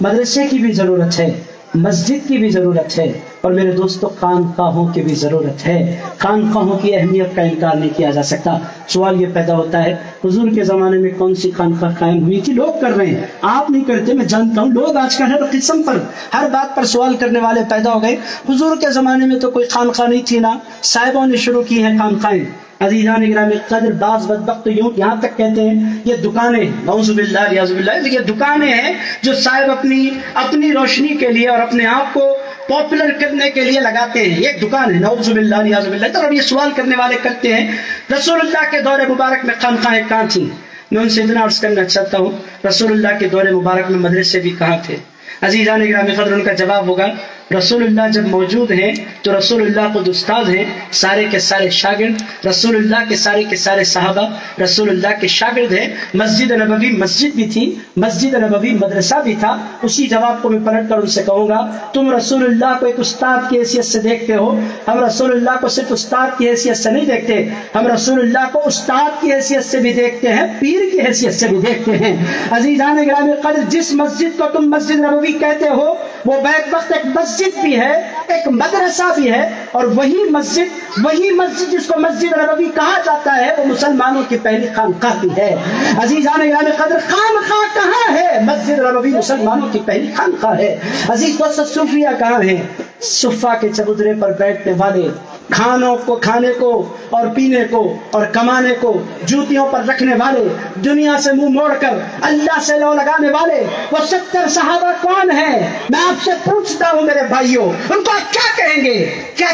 مدرسے کی بھی ضرورت ہے, مسجد کی بھی ضرورت ہے, اور میرے دوستو خانقاہوں کی بھی ضرورت ہے. خانقاہوں کی اہمیت کا انکار نہیں کیا جا سکتا. سوال یہ پیدا ہوتا ہے, حضور کے زمانے میں کون سی خانقاہ قائم ہوئی تھی؟ لوگ کر رہے ہیں, آپ نہیں کرتے, میں جانتا ہوں. لوگ آج کل ہر قسم پر ہر بات پر سوال کرنے والے پیدا ہو گئے. حضور کے زمانے میں تو کوئی خانقاہ نہیں تھی نا, صاحبوں نے شروع کی ہیں خانقاہیں. عزیزان گرامی قدر, بعض بدبخت یہاں تک کہتے ہیں یہ دکانیں, نعوذ باللہ ریاض باللہ, یہ دکانیں ہیں جو صاحب اپنی روشنی کے لیے اور اپنے آپ کو پاپولر کرنے کے لیے لگاتے ہیں. یہ دکان ہے, نعوذ باللہ ریاض باللہ. تو یہ سوال کرنے والے کرتے ہیں رسول اللہ کے دور مبارک میں خانقاہیں کہاں تھیں؟ میں ان سے اتنا عرض کرنا چاہتا ہوں, رسول اللہ کے دور مبارک میں مدرسے بھی کہاں تھے؟ عزیزان گرامی قدر, ان کا جواب ہوگا رسول اللہ جب موجود ہیں تو رسول اللہ خود استاد ہیں, سارے کے سارے شاگرد رسول اللہ کے سارے صحابہ رسول اللہ کے شاگرد ہیں. مسجد نبوی مسجد بھی تھی, مسجد نبوی مدرسہ بھی تھا. اسی جواب کو میں پلٹ کر ان سے کہوں گا, تم رسول اللہ کو ایک استاد کی حیثیت سے دیکھتے ہو, ہم رسول اللہ کو صرف استاد کی حیثیت سے نہیں دیکھتے, ہم رسول اللہ کو استاد کی حیثیت سے بھی دیکھتے ہیں, پیر کی حیثیت سے بھی دیکھتے ہیں. عزیزان گرامی قدر, جس مسجد کو تم مسجد نبوی کہتے ہو وہ بیک وقت ایک مسجد بھی ہے, ایک مدرسہ بھی ہے, اور وہی مسجد جس کو مسجد نبوی کہا جاتا ہے وہ مسلمانوں کی پہلی خانقاہ بھی ہے. عزیزان گرامی قدر, خانقاہ کہاں ہے؟ مسجد نبوی مسلمانوں کی پہلی خانقاہ ہے. عزیز دوست, صوفیاء کہاں ہیں؟ صفا کے چبوترے پر بیٹھنے والے, کھانے کو اور پینے کو اور کمانے کو جوتیوں پر رکھنے والے, دنیا سے منہ موڑ کر اللہ سے لو لگانے والے, وہ 70 صحابہ کون ہیں؟ میں آپ سے پوچھتا ہوں میرے بھائیوں, ان کو آپ کیا کہیں گے,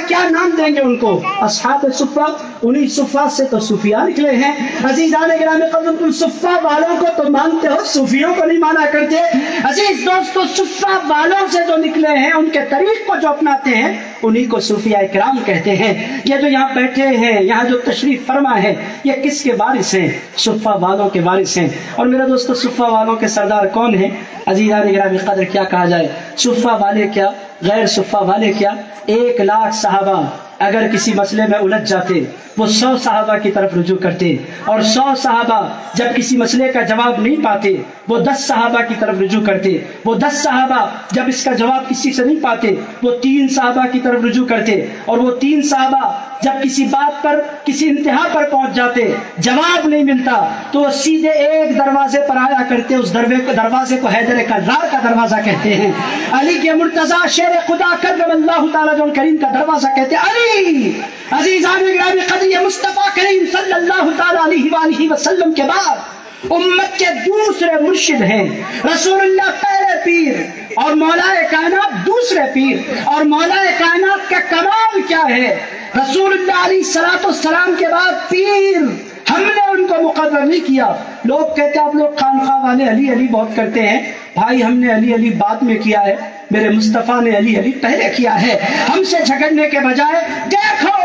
کیا نام دیں گے ان کو؟ اصحاب صفا. انہی صفا سے تو صوفیاء نکلے ہیں. عزیزان گرامی قدر, تم صفا والوں کو تو مانتے ہو, صوفیوں کو نہیں مانا کرتے. عزیز دوستو, صفا والوں سے جو نکلے ہیں, ان کے طریق کو جو اپناتے ہیں, انہی کو صوفیاء کرام کہتے ہیں. یہ جو یہاں بیٹھے ہیں, یہاں جو تشریف فرما ہے, یہ کس کے وارث ہیں؟ صفا والوں کے وارث ہیں. اور میرے دوستو, صفا والوں کے سردار کون ہیں؟ عزیزان گرامی قدر, کیا کہا جائے, صفا والے کیا, غیر صفا والے کیا, 1 لاکھ صحابہ اگر کسی مسئلے میں الجھ جاتے وہ 100 صحابہ کی طرف رجوع کرتے، اور 100 صحابہ جب کسی مسئلے کا جواب نہیں پاتے وہ 10 صحابہ کی طرف رجوع کرتے، وہ 10 صحابہ جب اس کا جواب کسی سے نہیں پاتے وہ 3 صحابہ کی طرف رجوع کرتے، اور وہ 3 صحابہ جب کسی بات پر کسی انتہا پر پہنچ جاتے جواب نہیں ملتا تو وہ سیدھے ایک دروازے پر آیا کرتے، اس دروازے کو حیدر کرار کا دروازہ کہتے ہیں، علی کے مرتضیٰ شیر خدا کرم اللہ تعالیٰ جو کریم کا دروازہ کہتے ہیں۔ علی عزیزان گرامی قدر یہ مصطفیٰ کریم صلی اللہ تعالیٰ علیہ وآلہ وسلم کے بعد امت کے دوسرے مرشد ہیں، رسول اللہ پہلے پیر اور مولا کائنات دوسرے پیر، اور مولا کائنات کا کمال کیا ہے، رسول اللہ علیہ السلام کے بعد پیر ہم نے ان کو مقرر نہیں کیا۔ لوگ کہتے ہیں آپ لوگ خانقاہ والے علی علی بہت کرتے ہیں، بھائی ہم نے علی علی بعد میں کیا ہے، میرے مصطفیٰ نے علی علی پہلے کیا ہے۔ ہم سے جھگڑنے کے بجائے دیکھو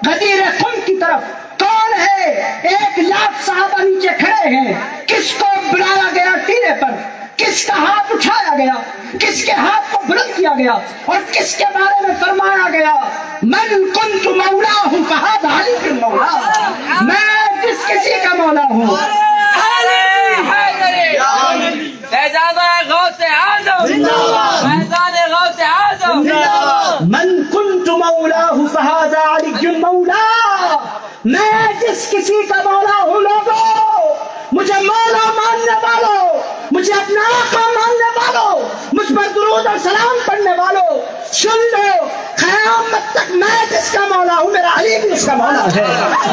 غدیر خم کی طرف کون ہے، 1,00,000 صحابہ نیچے کھڑے ہیں، کس کو بلایا گیا ٹیلے پر، کس کا ہاتھ اٹھایا گیا، کس کے ہاتھ کو بلند کیا گیا، اور کس کے بارے میں فرمایا گیا من کنت مولاہ فہذا علی بن مولا، میں جس کسی کا مولا ہوں۔ من کنت مولاہ فہذا علی بن مولا، میں جس کسی کا مولا ہوں لوگوں، مجھے مولا ماننے والوں، مجھے اپنا آقا ماننے والوں، مجھ پر درود اور سلام پڑھنے والوں، سن لو قیامت تک میں جس کا مولا ہوں میرا علی بھی اس کا مولا ہے۔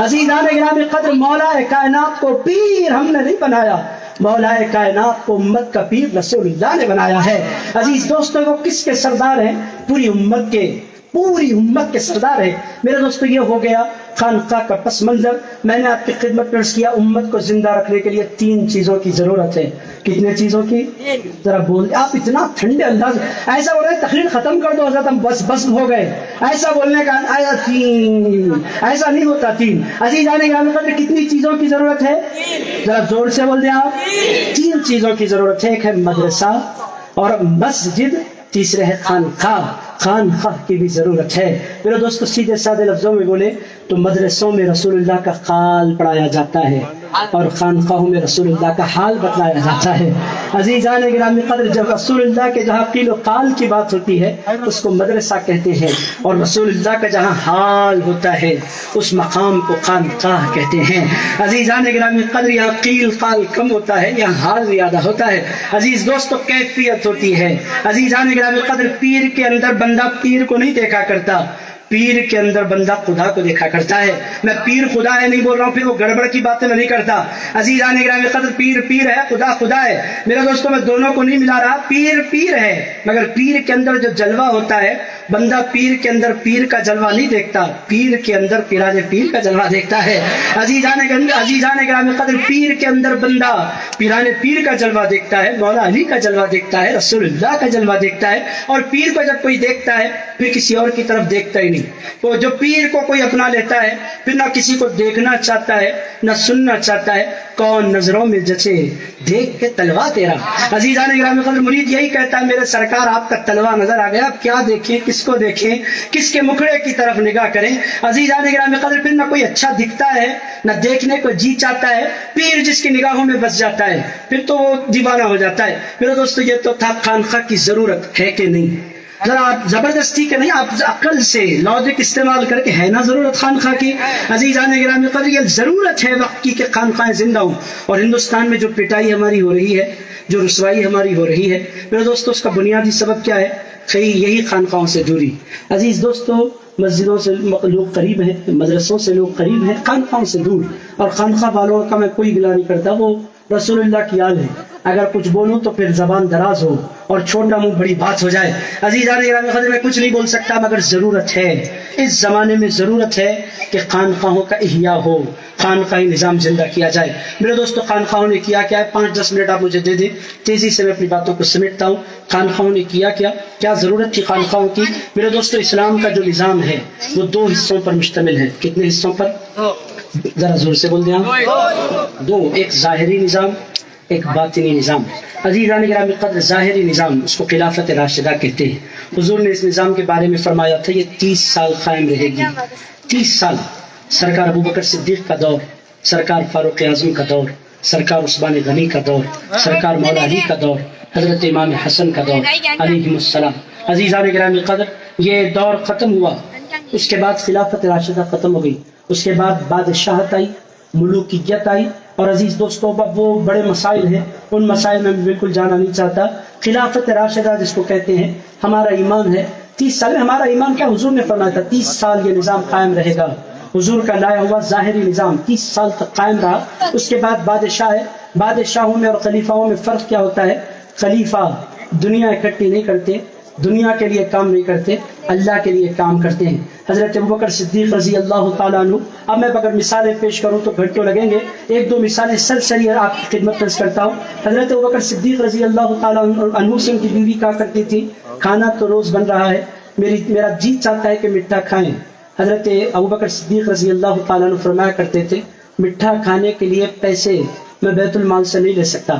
عزیزان گرامی قدر مولا کائنات کو پیر ہم نے نہیں بنایا، مولا کائنات کو امت کا پیر رسول اللہ نے بنایا ہے۔ عزیز دوستوں وہ کس کے سردار ہیں؟ پوری امت کے سردار ہیں۔ میرے دوستو یہ ہو گیا خانقاہ کا پس منظر۔ میں نے آپ کی خدمت پیش کیا امت کو زندہ رکھنے کے لیے 3 چیزوں کی ضرورت ہے۔ کتنے چیزوں کی؟ ذرا بول، آپ اتنا ٹھنڈے انداز، ایسا ہو رہا ہے تقریر ختم کر دو حضرت ہم بس ہو گئے، ایسا بولنے کا آیا 3، ایسا نہیں ہوتا 3۔ عزیزان گرامی قدر کتنی چیزوں کی ضرورت ہے؟ ذرا زور سے بول دیں آپ۔ 3 چیزوں کی ضرورت ہے، ایک ہے مدرسہ اور مسجد، تیسرے ہے خانقاہ کی بھی ضرورت ہے۔ میرے دوستو سیدھے سادے لفظوں میں بولے تو مدرسوں میں رسول اللہ کا قال پڑھایا جاتا ہے اور خانقاہوں میں رسول اللہ کا حال بتلایا جاتا ہے۔ عزیزان گرامی قدر جب رسول اللہ کے جہاں قیل و قال کی بات ہوتی ہے اس کو مدرسہ کہتے ہیں، اور رسول اللہ کا جہاں حال ہوتا ہے اس مقام کو خانقاہ کہتے ہیں۔ عزیزان گرامی قدر یہاں قیل قال کم ہوتا ہے، یہاں حال زیادہ ہوتا ہے۔ عزیز دوستو کیفیت ہوتی ہے۔ عزیزان گرامی قدر پیر کے اندر بندہ پیر کو نہیں دیکھا کرتا، پیر کے اندر بندہ خدا کو دیکھا کرتا ہے۔ میں پیر خدا ہے نہیں بول رہا ہوں، پھر وہ گڑبڑ کی باتیں میں نہیں کرتا۔ عزیزان گرامی قدر پیر ہے، خدا خدا ہے۔ میرے دوستوں میں دونوں کو نہیں ملا رہا، پیر ہے، مگر پیر کے اندر جو جلوہ ہوتا ہے بندہ پیر کے اندر پیر کا جلوہ نہیں دیکھتا، پیر کے اندر پیرانے پیر کا جلوہ دیکھتا ہے۔ عزیزان گرامی قدر پیر کے اندر بندہ پیرانے پیر کا جلوہ دیکھتا ہے، مولا علی کا جلوہ دیکھتا ہے، رسول اللہ کا جلوہ دیکھتا ہے۔ اور پیر کو جب کوئی دیکھتا ہے پھر کسی اور کی طرف دیکھتا ہی نہیں۔ تو جو پیر کو کوئی اپنا لیتا ہے پھر نہ کسی کو دیکھنا چاہتا ہے نہ سننا چاہتا ہے، کون نظروں میں جچے دیکھ کے تلوا تیرا۔ عزیزان گرامی قدر مرید یہی کہتا ہے میرے سرکار آپ کا تلوا نظر آ گیا، اب کیا دیکھیں، کس کو دیکھیں، کس کے مکھڑے کی طرف نگاہ کریں۔ عزیزان گرامی قدر پھر نہ کوئی اچھا دکھتا ہے نہ دیکھنے کو جی چاہتا ہے، پیر جس کی نگاہوں میں بس جاتا ہے پھر تو وہ دیوانہ ہو جاتا ہے۔ میرے دوستو یہ تو تھا خانقاہ کی ضرورت ہے کہ نہیں؟ ذرا آپ زبردستی کے نہیں، آپ عقل سے لاجک استعمال کر کے ہے نا ضرورت خانقاہ کی؟ عزیزان گرامی قدر یہ ضرورت ہے وقت کی کہ خانقاہیں زندہ ہوں۔ اور ہندوستان میں جو پٹائی ہماری ہو رہی ہے، جو رسوائی ہماری ہو رہی ہے، میرے دوستو اس کا بنیادی سبب کیا ہے؟ یہی خانقاہوں سے دوری۔ عزیز دوستو مسجدوں سے لوگ قریب ہیں، مدرسوں سے لوگ قریب ہیں، خانقاہوں سے دور۔ اور خانقاہ والوں کا میں کوئی گلہ نہیں کرتا، وہ رسول اللہ کی آل ہے، اگر کچھ بولوں تو پھر زبان دراز ہو اور چھوٹا منہ بڑی بات ہو جائے۔ عزیزان گرامی قدر میں کچھ نہیں بول سکتا، مگر ضرورت ہے، اس زمانے میں ضرورت ہے کہ خانقاہوں کا احیاء ہو، خانقاہی نظام زندہ کیا جائے۔ میرے دوستو خانقاہوں نے کیا کیا ہے؟ 5-10 منٹ آپ مجھے دے دیں، تیزی سے میں اپنی باتوں کو سمیٹتا ہوں۔ خانقاہوں نے کیا کیا ضرورت تھی خانقاہوں کی؟ میرے دوستو اسلام کا جو نظام ہے وہ 2 حصوں پر مشتمل ہے۔ کتنے حصوں پر؟ ذرا زور سے بول دیں آپ۔ 2، ایک ظاہری نظام، ایک باطنی نظام. عزیزان گرامی قدر ظاہری نظام اس کو خلافت راشدہ کہتے ہیں. حضور نے اس نظام کے بارے میں فرمایا تھا یہ 30 سال قائم رہے گی. 30 سال سرکار ابوبکر صدیق کا دور، سرکار فاروق اعظم کا دور، سرکار عثمان غنی کا دور، سرکار مولا علی کا دور، حضرت امام حسن کا دور علیہ السلام. عزیزان گرامی قدر یہ دور ختم ہوا، اس کے بعد خلافت راشدہ ختم ہو گئی، اس کے بعد بادشاہت آئی، ملوکیت آئی. اور عزیز دوستوں وہ بڑے مسائل ہیں، ان مسائل میں بالکل جانا نہیں چاہتا. خلافت راشدہ جس کو کہتے ہیں، ہمارا ایمان ہے 30 سال. ہمارا ایمان کیا؟ حضور نے فرمایا تھا 30 سال یہ نظام قائم رہے گا. حضور کا لایا ہوا ظاہری نظام 30 سال تک قائم رہا. اس کے بعد بادشاہ ہے. بادشاہوں میں اور خلیفاؤں میں فرق کیا ہوتا ہے؟ خلیفہ دنیا اکٹھی نہیں کرتے، دنیا کے لیے کام نہیں کرتے، اللہ کے لیے کام کرتے ہیں. حضرت ابوبکر صدیق رضی اللہ تعالیٰ عنہ، اب میں اگر مثالیں پیش کروں تو گھنٹوں لگیں گے، ایک دو مثالیں سرسری آپ کی خدمت پیش کرتا ہوں. حضرت ابوبکر صدیق رضی اللہ تعالیٰ عنہ سے ان کی بیوی کہا کرتی تھی کھانا تو روز بن رہا ہے، میرا جی چاہتا ہے کہ میٹھا کھائیں. حضرت ابوبکر صدیق رضی اللہ تعالیٰ عنہ فرمایا کرتے تھے میٹھا کھانے کے لیے پیسے میں بیت المال سے نہیں لے سکتا،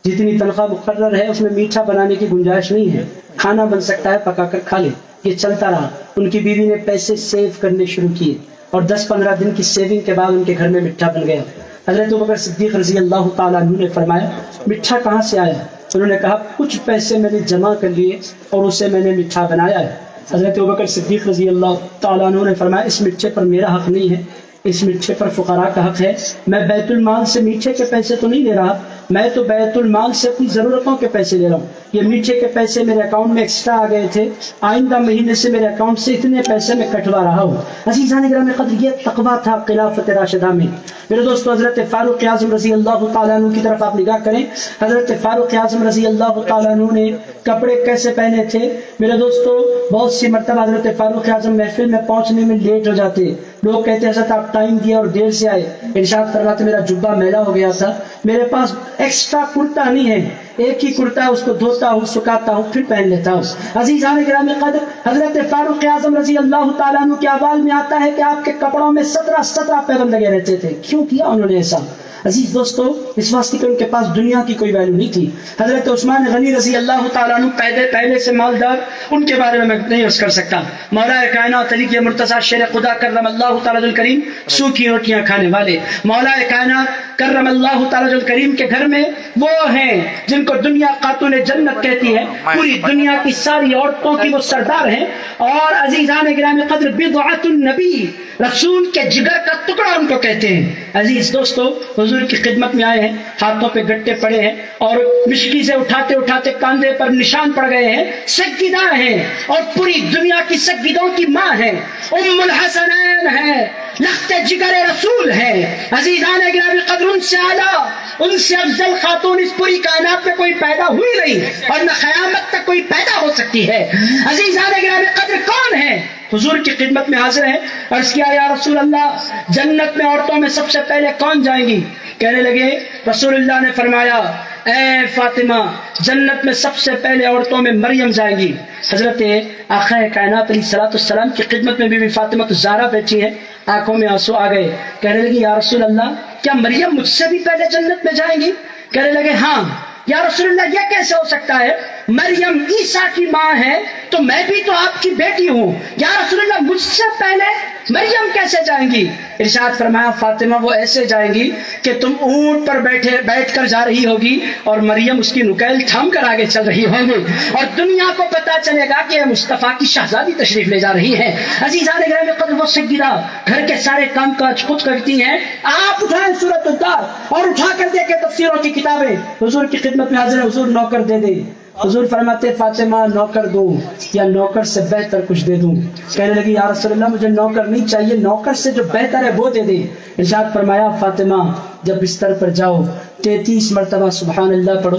جتنی تنخواہ مقرر ہے اس میں میٹھا بنانے کی گنجائش نہیں ہے، کھانا بن سکتا ہے پکا کر کھا لے. یہ چلتا رہا. ان کی بیوی نے پیسے سیو کرنے شروع کیے اور 10-15 دن کی سیونگ کے بعد ان کے گھر میں میٹھا بن گیا. حضرت ابوبکر صدیق رضی اللہ تعالیٰ عنہ نے فرمایا میٹھا کہاں سے آیا؟ انہوں نے کہا کچھ پیسے میں نے جمع کر لیے اور اسے میں نے میٹھا بنایا ہے. حضرت ابوبکر صدیق رضی اللہ تعالیٰ عنہ نے فرمایا اس میٹھے پر میرا حق نہیں ہے، اس میٹھے پر فقراء کا حق ہے. میں بیت المال سے میٹھے کے پیسے تو نہیں لے رہا، میں تو بیت المال سے اپنی ضرورتوں کے پیسے لے رہا ہوں. یہ میٹھے کے پیسے میرے اکاؤنٹ میں ایکسٹرا آ گئے تھے، آئندہ مہینے سے میرے اکاؤنٹ سے اتنے پیسے میں کٹوا رہا ہوں. عزیزان گرامی قدر یہ تقویٰ تھا خلافت راشدہ میں. میرے دوستو حضرت فاروق اعظم رضی اللہ تعالیٰ عنہ کی طرف آپ نگاہ کریں. حضرت فاروق اعظم رضی اللہ تعالیٰ عنہ نے کپڑے کیسے پہنے تھے؟ میرے دوستو بہت سی مرتبہ حضرت فاروق اعظم محفل میں پہنچنے میں لیٹ ہو جاتے. لوگ کہتے حضرت آپ ٹائم دیا اور دیر سے آئے. ارشاد فرماتے میرا جبہ میلا ہو گیا تھا، میرے پاس ایکسٹرا کرتا نہیں ہے، ایک ہی کرتا ہے اس کو دھوتا ہوں سکھاتا ہوں پھر پہن لیتا ہوں. عزیزان گرامی قدر حضرت فاروق اعظم رضی اللہ تعالیٰ عنہ کے احوال میں آتا ہے کہ آپ کے کپڑوں میں 17 پیغام لگے رہتے تھے. کیوں کیا انہوں نے ایسا؟ عزیز دوستو اس واسطے کہ ان کے پاس دنیا کی کوئی ویلیو نہیں تھی. حضرت عثمان غنی رضی اللہ تعالیٰ عنہ پہلے سے مالدار، ان کے بارے میں نہیں عرض کر سکتا. مولا کائنات علی کے مرتضی شیر خدا کرم اللہ تعالیٰ الکریم سوکھی روٹیاں کھانے والے. مولا کائنات کرم اللہ تعالیٰ الکریم کے گھر میں وہ ہیں جن کو دنیا خاتون جنت کہتی ہے، پوری دنیا کی ساری عورتوں کی وہ سردار ہیں. اور عزیزان گرامی قدر بضعۃ النبی، رسول کے جگر کا ٹکڑا ان کو کہتے ہیں. عزیز دوستو حضور کی خدمت میں آئے ہیں، ہاتھوں پہ گٹے پڑے ہیں اور مشکی سے اٹھاتے اٹھاتے کاندھے پر نشان پڑ گئے ہیں. سجدہ ہیں اور پوری دنیا کی سجدوں کی ماں ہیں، ام الحسنین ہیں، لخت جگر رسول ہے. عزیزان گرامی قدر ان سے اعلیٰ، ان سے افضل خاتون اس پوری کائنات میں کوئی پیدا ہوئی نہیں اور نہ قیامت تک کوئی پیدا ہو سکتی ہے. عزیزان گرامی قدر کون ہے؟ حضور کی خدمت میں حاضر ہیں. عرض کیا یا رسول اللہ جنت میں عورتوں میں سب سے پہلے کون جائیں گی؟ کہنے لگے رسول اللہ نے فرمایا اے فاطمہ جنت میں سب سے پہلے عورتوں میں مریم جائیں گی. حضرت آقا کائنات علیہ الصلوۃ والسلام کی خدمت میں بی بی فاطمہ الزہرا بیٹھی ہے، آنکھوں میں آنسو آ گئے. کہنے لگی یا رسول اللہ کیا مریم مجھ سے بھی پہلے جنت میں جائیں گی؟ کہنے لگے ہاں. یا رسول اللہ یہ کیسے ہو سکتا ہے؟ مریم عیسیٰ کی ماں ہے تو میں بھی تو آپ کی بیٹی ہوں. یا رسول اللہ مجھ سے پہلے مریم کیسے جائیں گی؟ ارشاد فرمایا فاطمہ وہ ایسے جائیں گی کہ تم اونٹ پر بیٹھ کر جا رہی ہوگی اور مریم اس کی نکیل تھام کر آگے چل رہی ہوں گی اور دنیا کو پتا چلے گا کہ مصطفیٰ کی شہزادی تشریف لے جا رہی ہے. عزیزان گرامی قدر وہ سجدہ گھر کے سارے کام کاج خود کرتی ہیں. آپ اٹھائیں سورۃ الدار اور اٹھا کر دیکھیں تفسیروں کی کتابیں. حضور کی خدمت میں حاضر ہے، حضور نوکر دے دے. حضور فرماتے فاطمہ نوکر دوں یا نوکر سے بہتر کچھ دے دوں؟ کہنے لگی یا رسول اللہ مجھے نوکر نہیں چاہیے، نوکر سے جو بہتر ہے وہ دے دے. ارشاد فرمایا فاطمہ جب بستر پر جاؤ 33 مرتبہ سبحان اللہ پڑھو،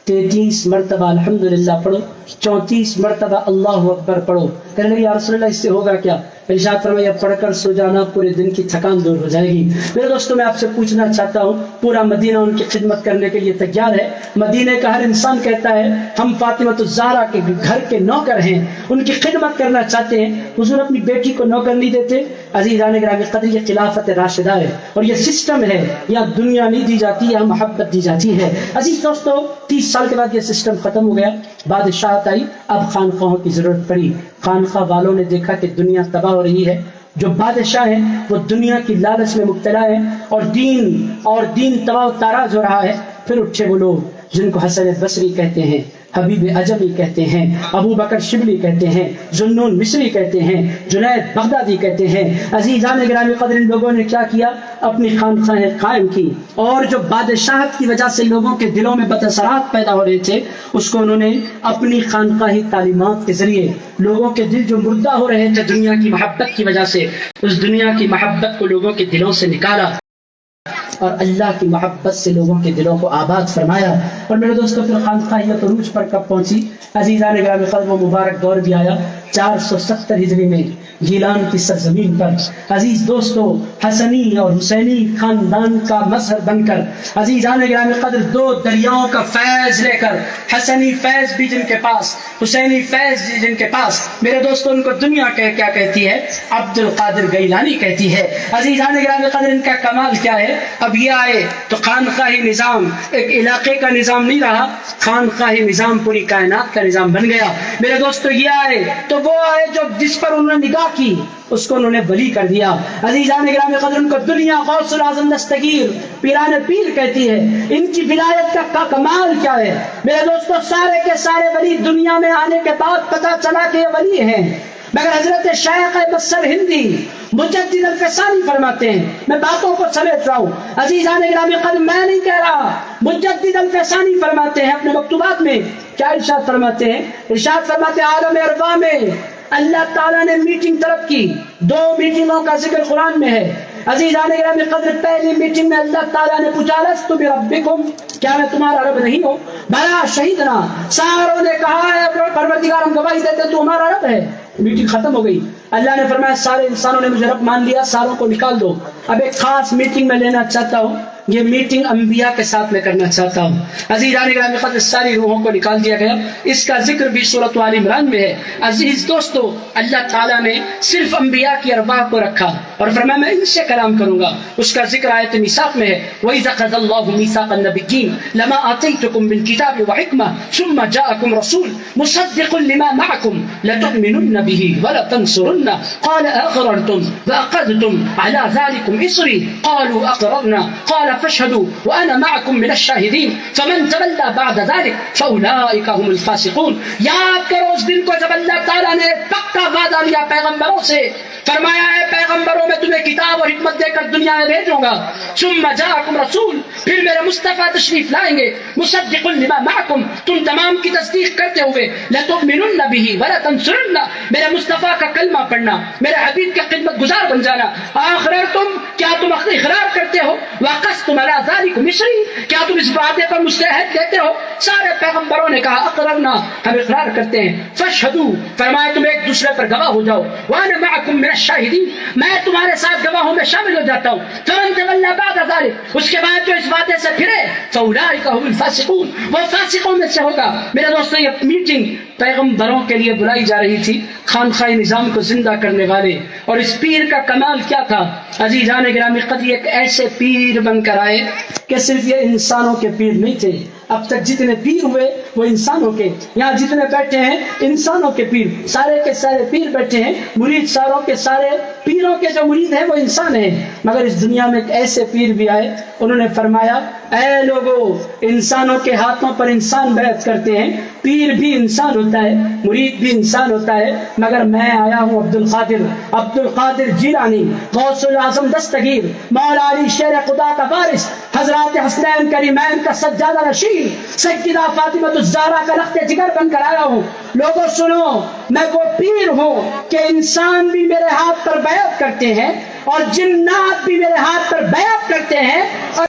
33 مرتبہ الحمدللہ پڑھو، 34 مرتبہ اللہ اکبر پڑھو. کہنے لگے یا رسول اللہ اس سے ہوگا کیا؟ ارشاد فرمایا پڑھ کر سو جانا، پورے دن کی تھکان دور ہو جائے گی۔ میرے دوستوں میں آپ سے پوچھنا چاہتا ہوں، پورا مدینہ ان کی خدمت کرنے کے لیے تیار ہے۔ مدینہ کا ہر انسان کہتا ہے ہم فاطمہ الزہرا کے گھر کے نوکر ہیں، ان کی خدمت کرنا چاہتے ہیں۔ حضور اپنی بیٹی کو نوکر نہیں دیتے؟ عزیزان گرامی قدر، یہ خلافت راشدہ ہے اور یہ سسٹم ہے، یہاں دنیا نہیں دی جاتی، یہاں محبت دی جاتی ہے۔ عزیز دوستو 30 سال کے بعد یہ سسٹم ختم ہو گیا، بادشاہت آئی، اب خانقاہوں کی ضرورت پڑی۔ خانقاہ والوں نے دیکھا کہ دنیا تباہ ہو رہی ہے، جو بادشاہ ہیں وہ دنیا کی لالچ میں مبتلا ہے اور دین تباہ و تاراج ہو رہا ہے۔ پھر اٹھے وہ لوگ جن کو حسن بصری کہتے ہیں، حبیب عجمی کہتے ہیں، ابو بکر شبلی کہتے ہیں، ذوالنون مصری کہتے ہیں، جنید بغدادی کہتے ہیں۔ عزیزان گرامی قدر، ان لوگوں نے کیا کیا؟ اپنی خانقاہیں قائم کی، اور جو بادشاہت کی وجہ سے لوگوں کے دلوں میں بد اثرات پیدا ہو رہے تھے، اس کو انہوں نے اپنی خانقاہی تعلیمات کے ذریعے لوگوں کے دل جو مردہ ہو رہے تھے دنیا کی محبت کی وجہ سے، اس دنیا کی محبت کو لوگوں کے دلوں سے نکالا اور اللہ کی محبت سے لوگوں کے دلوں کو آباد فرمایا۔ اور میرے دوستوں پھر خانقاہیت عروج پر کب پہنچی؟ عزیزان گرامی قدر، وہ مبارک دور بھی آیا 470 ہجری میں گیلان کی سرزمین پر۔ عزیز دوستو، حسنی اور حسینی خاندان کا مظہر بن کر، عزیزان گرامی قدر، 2 دریاؤں کا فیض لے کر، حسنی فیض بھی جن کے پاس، حسینی فیض بھی جن کے پاس، میرے دوستو ان کو دنیا کیا کہتی ہے؟ عبد القادر گیلانی کہتی ہے۔ عزیزان گرامی قدر، ان کا کمال کیا ہے؟ اب یہ آئے تو خانقاہی نظام ایک علاقے کا نظام نہیں رہا، خانقاہی نظام پوری کائنات کا نظام بن گیا۔ میرے دوستو یہ آئے تو وہ آئے جو جس پر انہوں نے نگاہ کی اس کو انہوں نے ولی کر دیا۔ عزیزان گرامی قدر، ان کو دنیا غوث الاعظم دستگیر پیران پیر کہتی ہے۔ ان کی ولایت کا کمال کیا ہے؟ میرے دوستو سارے کے سارے ولی دنیا میں آنے کے بعد پتہ چلا کہ یہ ولی ہیں، مگر حضرت شیخ بصر ہندی مجدد الفسانی فرماتے ہیں، میں باتوں کو سمیٹ رہا ہوں عزیزان گرامی قدر، میں نہیں کہہ رہا، مجدد الفسانی فرماتے ہیں اپنے مکتوبات میں۔ کیا ارشاد فرماتے ہیں؟ ارشاد فرماتے ہیں عالم ارواح میں اللہ تعالیٰ نے میٹنگ طلب کی، 2 میٹنگوں کا ذکر قرآن میں ہے۔ عزیزان گرامی قدر، پہلی میٹنگ میں اللہ تعالیٰ نے پوچھا لست بربکم، کیا میں تمہارا رب نہیں ہوں؟ بلا شہیدنا، ساروں نے کہا ہے پروردگار ہم گواہی دیتے تو ہمارا رب ہے۔ میٹنگ ختم ہو گئی، اللہ نے فرمایا سارے انسانوں نے مجھے رب مان لیا، ساروں کو نکال دو۔ اب ایک خاص میٹنگ میں لینا چاہتا ہوں، یہ میٹنگ انبیاء کے ساتھ میں کرنا چاہتا ہوں۔ عزیزان گرامی قدر، ساری روحوں کو نکال دیا گیا، اس کا ذکر بھی سورۃ آل عمران میں ہے۔ عزیز دوستو، اللہ تعالیٰ نے صرف انبیاء کی ارواح کو رکھا اور فرمایا میں ان سے کلام کروں گا، اس کا ذکر آیت میثاق میں ہے، وَإِذَا أَخَذَ اللَّهُ مِيثَاقَ النَّبِيِّينَ لَمَا آتَيْتُكُم مِّن كِتَابٍ وَحِكْمَةٍ ثُمَّ جَاءَكُمْ رَسُولٌ مُصَدِّقٌ لِّمَا مَعَكُمْ لَتُؤْمِنُنَّ بِهِ وَلَتَنصُرُنَّهُ قَالَ أَقْرَرْتُمْ وَأَخَذْتُمْ عَلَىٰ ذَٰلِكُمْ إِصْرِي قَالُوا أَقْرَرْنَا قَالَ فَاشْهَدُوا وَأَنَا مَعَكُمْ مِنَ الشَّاهِدِينَ فَمَن تَوَلَّىٰ بَعْدَ ذَٰلِكَ فَأُولَٰئِكَ هُمُ الْفَاسِقُونَ۔ یاد کرو اس دن کو جب اللہ تعالیٰ نے پکا وعدہ لیا پیغمبروں سے، فرمایا ہے پیغمبروں میں تمہیں کتاب اور حکمت دے کر دنیا میں بھیجوں گا، ثم جاءکم رسول، پھر میرے مصطفیٰ تشریف لائیں گے، مصدق لما معکم، تم تمام کی تصدیق کرتے ہوئے، لتؤمنن به ولتنصرن، میرے مصطفیٰ کا کلمہ پڑھنا، میرے حبیب کے خدمت گزار بن جانا۔ آخرتم، کیا تم اقرار کرتے ہو؟ واقستم علی ذلکم مصری، کیا تم اس وعدے پر مجھ سے عہد لیتے ہو؟ سارے پیغمبروں نے کہا اقررنا، ہم اقرار کرتے ہیں۔ فاشهدوا، فرمایا تم ایک دوسرے پر گواہ ہو جاؤ، وانا معکم من الشاہدین، میں تمہارے ساتھ گواہوں میں شامل ہو جاتا ہوں۔ فمن تولى بعد ذلك، اس کے بعد جو اس وعدے سے پھرے، فاولئک هم الفاسقون، وہ فاسقوں میں سے ہوگا۔ میرے دوستو، یہ میٹنگ پیغمبروں کے لیے بلائی جا رہی تھی، خانقاہ نظام کو زندہ کرنے والے، اور اس پیر کا کمال کیا تھا؟ عزیزان گرامی قدر، ایک ایسے پیر بن کر آئے کہ صرف یہ انسانوں کے پیر نہیں تھے، اب تک جتنے پیر ہوئے وہ انسانوں کے، یہاں جتنے بیٹھے ہیں انسانوں کے پیر، سارے کے سارے پیر بیٹھے ہیں، مرید ساروں کے سارے پیروں کے جو مرید ہیں وہ انسان ہیں، مگر اس دنیا میں ایک ایسے پیر بھی آئے، انہوں نے فرمایا اے لوگو، انسانوں کے ہاتھوں پر انسان بیعت کرتے ہیں، پیر بھی انسان ہوتا ہے، مرید بھی انسان ہوتا ہے، مگر میں آیا ہوں عبد القادر جیلانی، غوث الاعظم دستگیر، مولا علی شیر خدا کا وارث، حضرات حسنین کریمین کا سجادہ نشین، سیدہ فاطمہ الزہرا کا لخت جگر بن کر آیا ہوں۔ لوگوں سنو، میں وہ پیر ہوں کہ انسان بھی میرے ہاتھ پر بیعت کرتے ہیں اور جنات بھی میرے ہاتھ پر بیعت کرتے ہیں، اور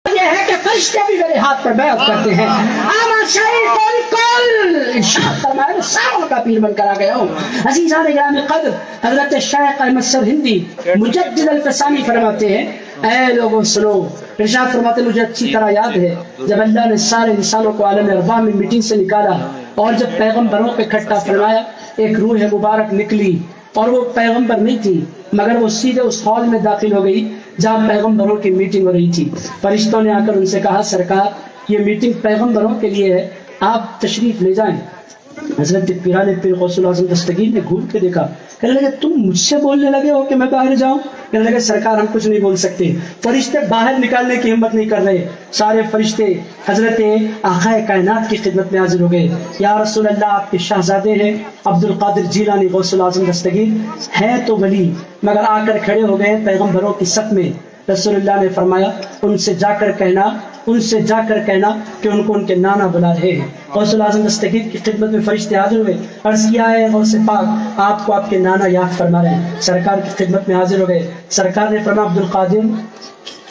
یہ ہے کہ فرشتے بھی میرے ہاتھ پر بیعت کرتے ہیں. انا شیخ الکل، ارشاد فرمایا ساروں کا پیر بن کر آ گیا ہوں. عزیزان گرامی قدر، حضرت شیخ احمد سرہندی مجدد الفسانی فرماتے ہیں اے لوگوں سنو. ارشاد فرماتے مجھے اچھی طرح یاد ہے جب اللہ نے سارے انسانوں کو عالم ارواح میں میٹنگ سے نکالا اور جب پیغمبروں پہ اکٹھا فرمایا، ایک روح مبارک نکلی اور وہ پیغمبر نہیں تھی مگر وہ سیدھے اس ہال میں داخل ہو گئی جہاں پیغمبروں کی میٹنگ ہو رہی تھی. فرشتوں نے آ کر ان سے کہا سرکار یہ میٹنگ پیغمبروں کے لیے ہے، آپ تشریف لے جائیں. حضرت پیران پیر غوث الاعظم دستگیر نے گھور کے دیکھا، کہنے لگے تم مجھ سے بولنے لگے ہو کہ میں باہر جاؤں؟ کہنے لگے سرکار ہم کچھ نہیں بول سکتے. فرشتے باہر نکالنے کی ہمت نہیں کر رہے. سارے فرشتے حضرت آقا کائنات کی خدمت میں حاضر ہو گئے. یا رسول اللہ آپ کے شہزادے ہیں عبد القادر جیلانی غوث الاعظم دستگیر ہیں تو ولی، مگر آ کر کھڑے ہو گئے پیغمبروں کی صف میں. رسول اللہ نے فرمایا ان سے جا کر کہنا کہ ان کو ان کے نانا بلا رہے ہیں. غوث الاعظم دستگیر کی خدمت میں فرشتے حاضر ہوئے. عرض کیا ہے غوث پاک آپ کو آپ کے نانا یاد فرما رہے ہیں. سرکار کی خدمت میں حاضر ہو گئے. سرکار نے فرمایا عبد القادر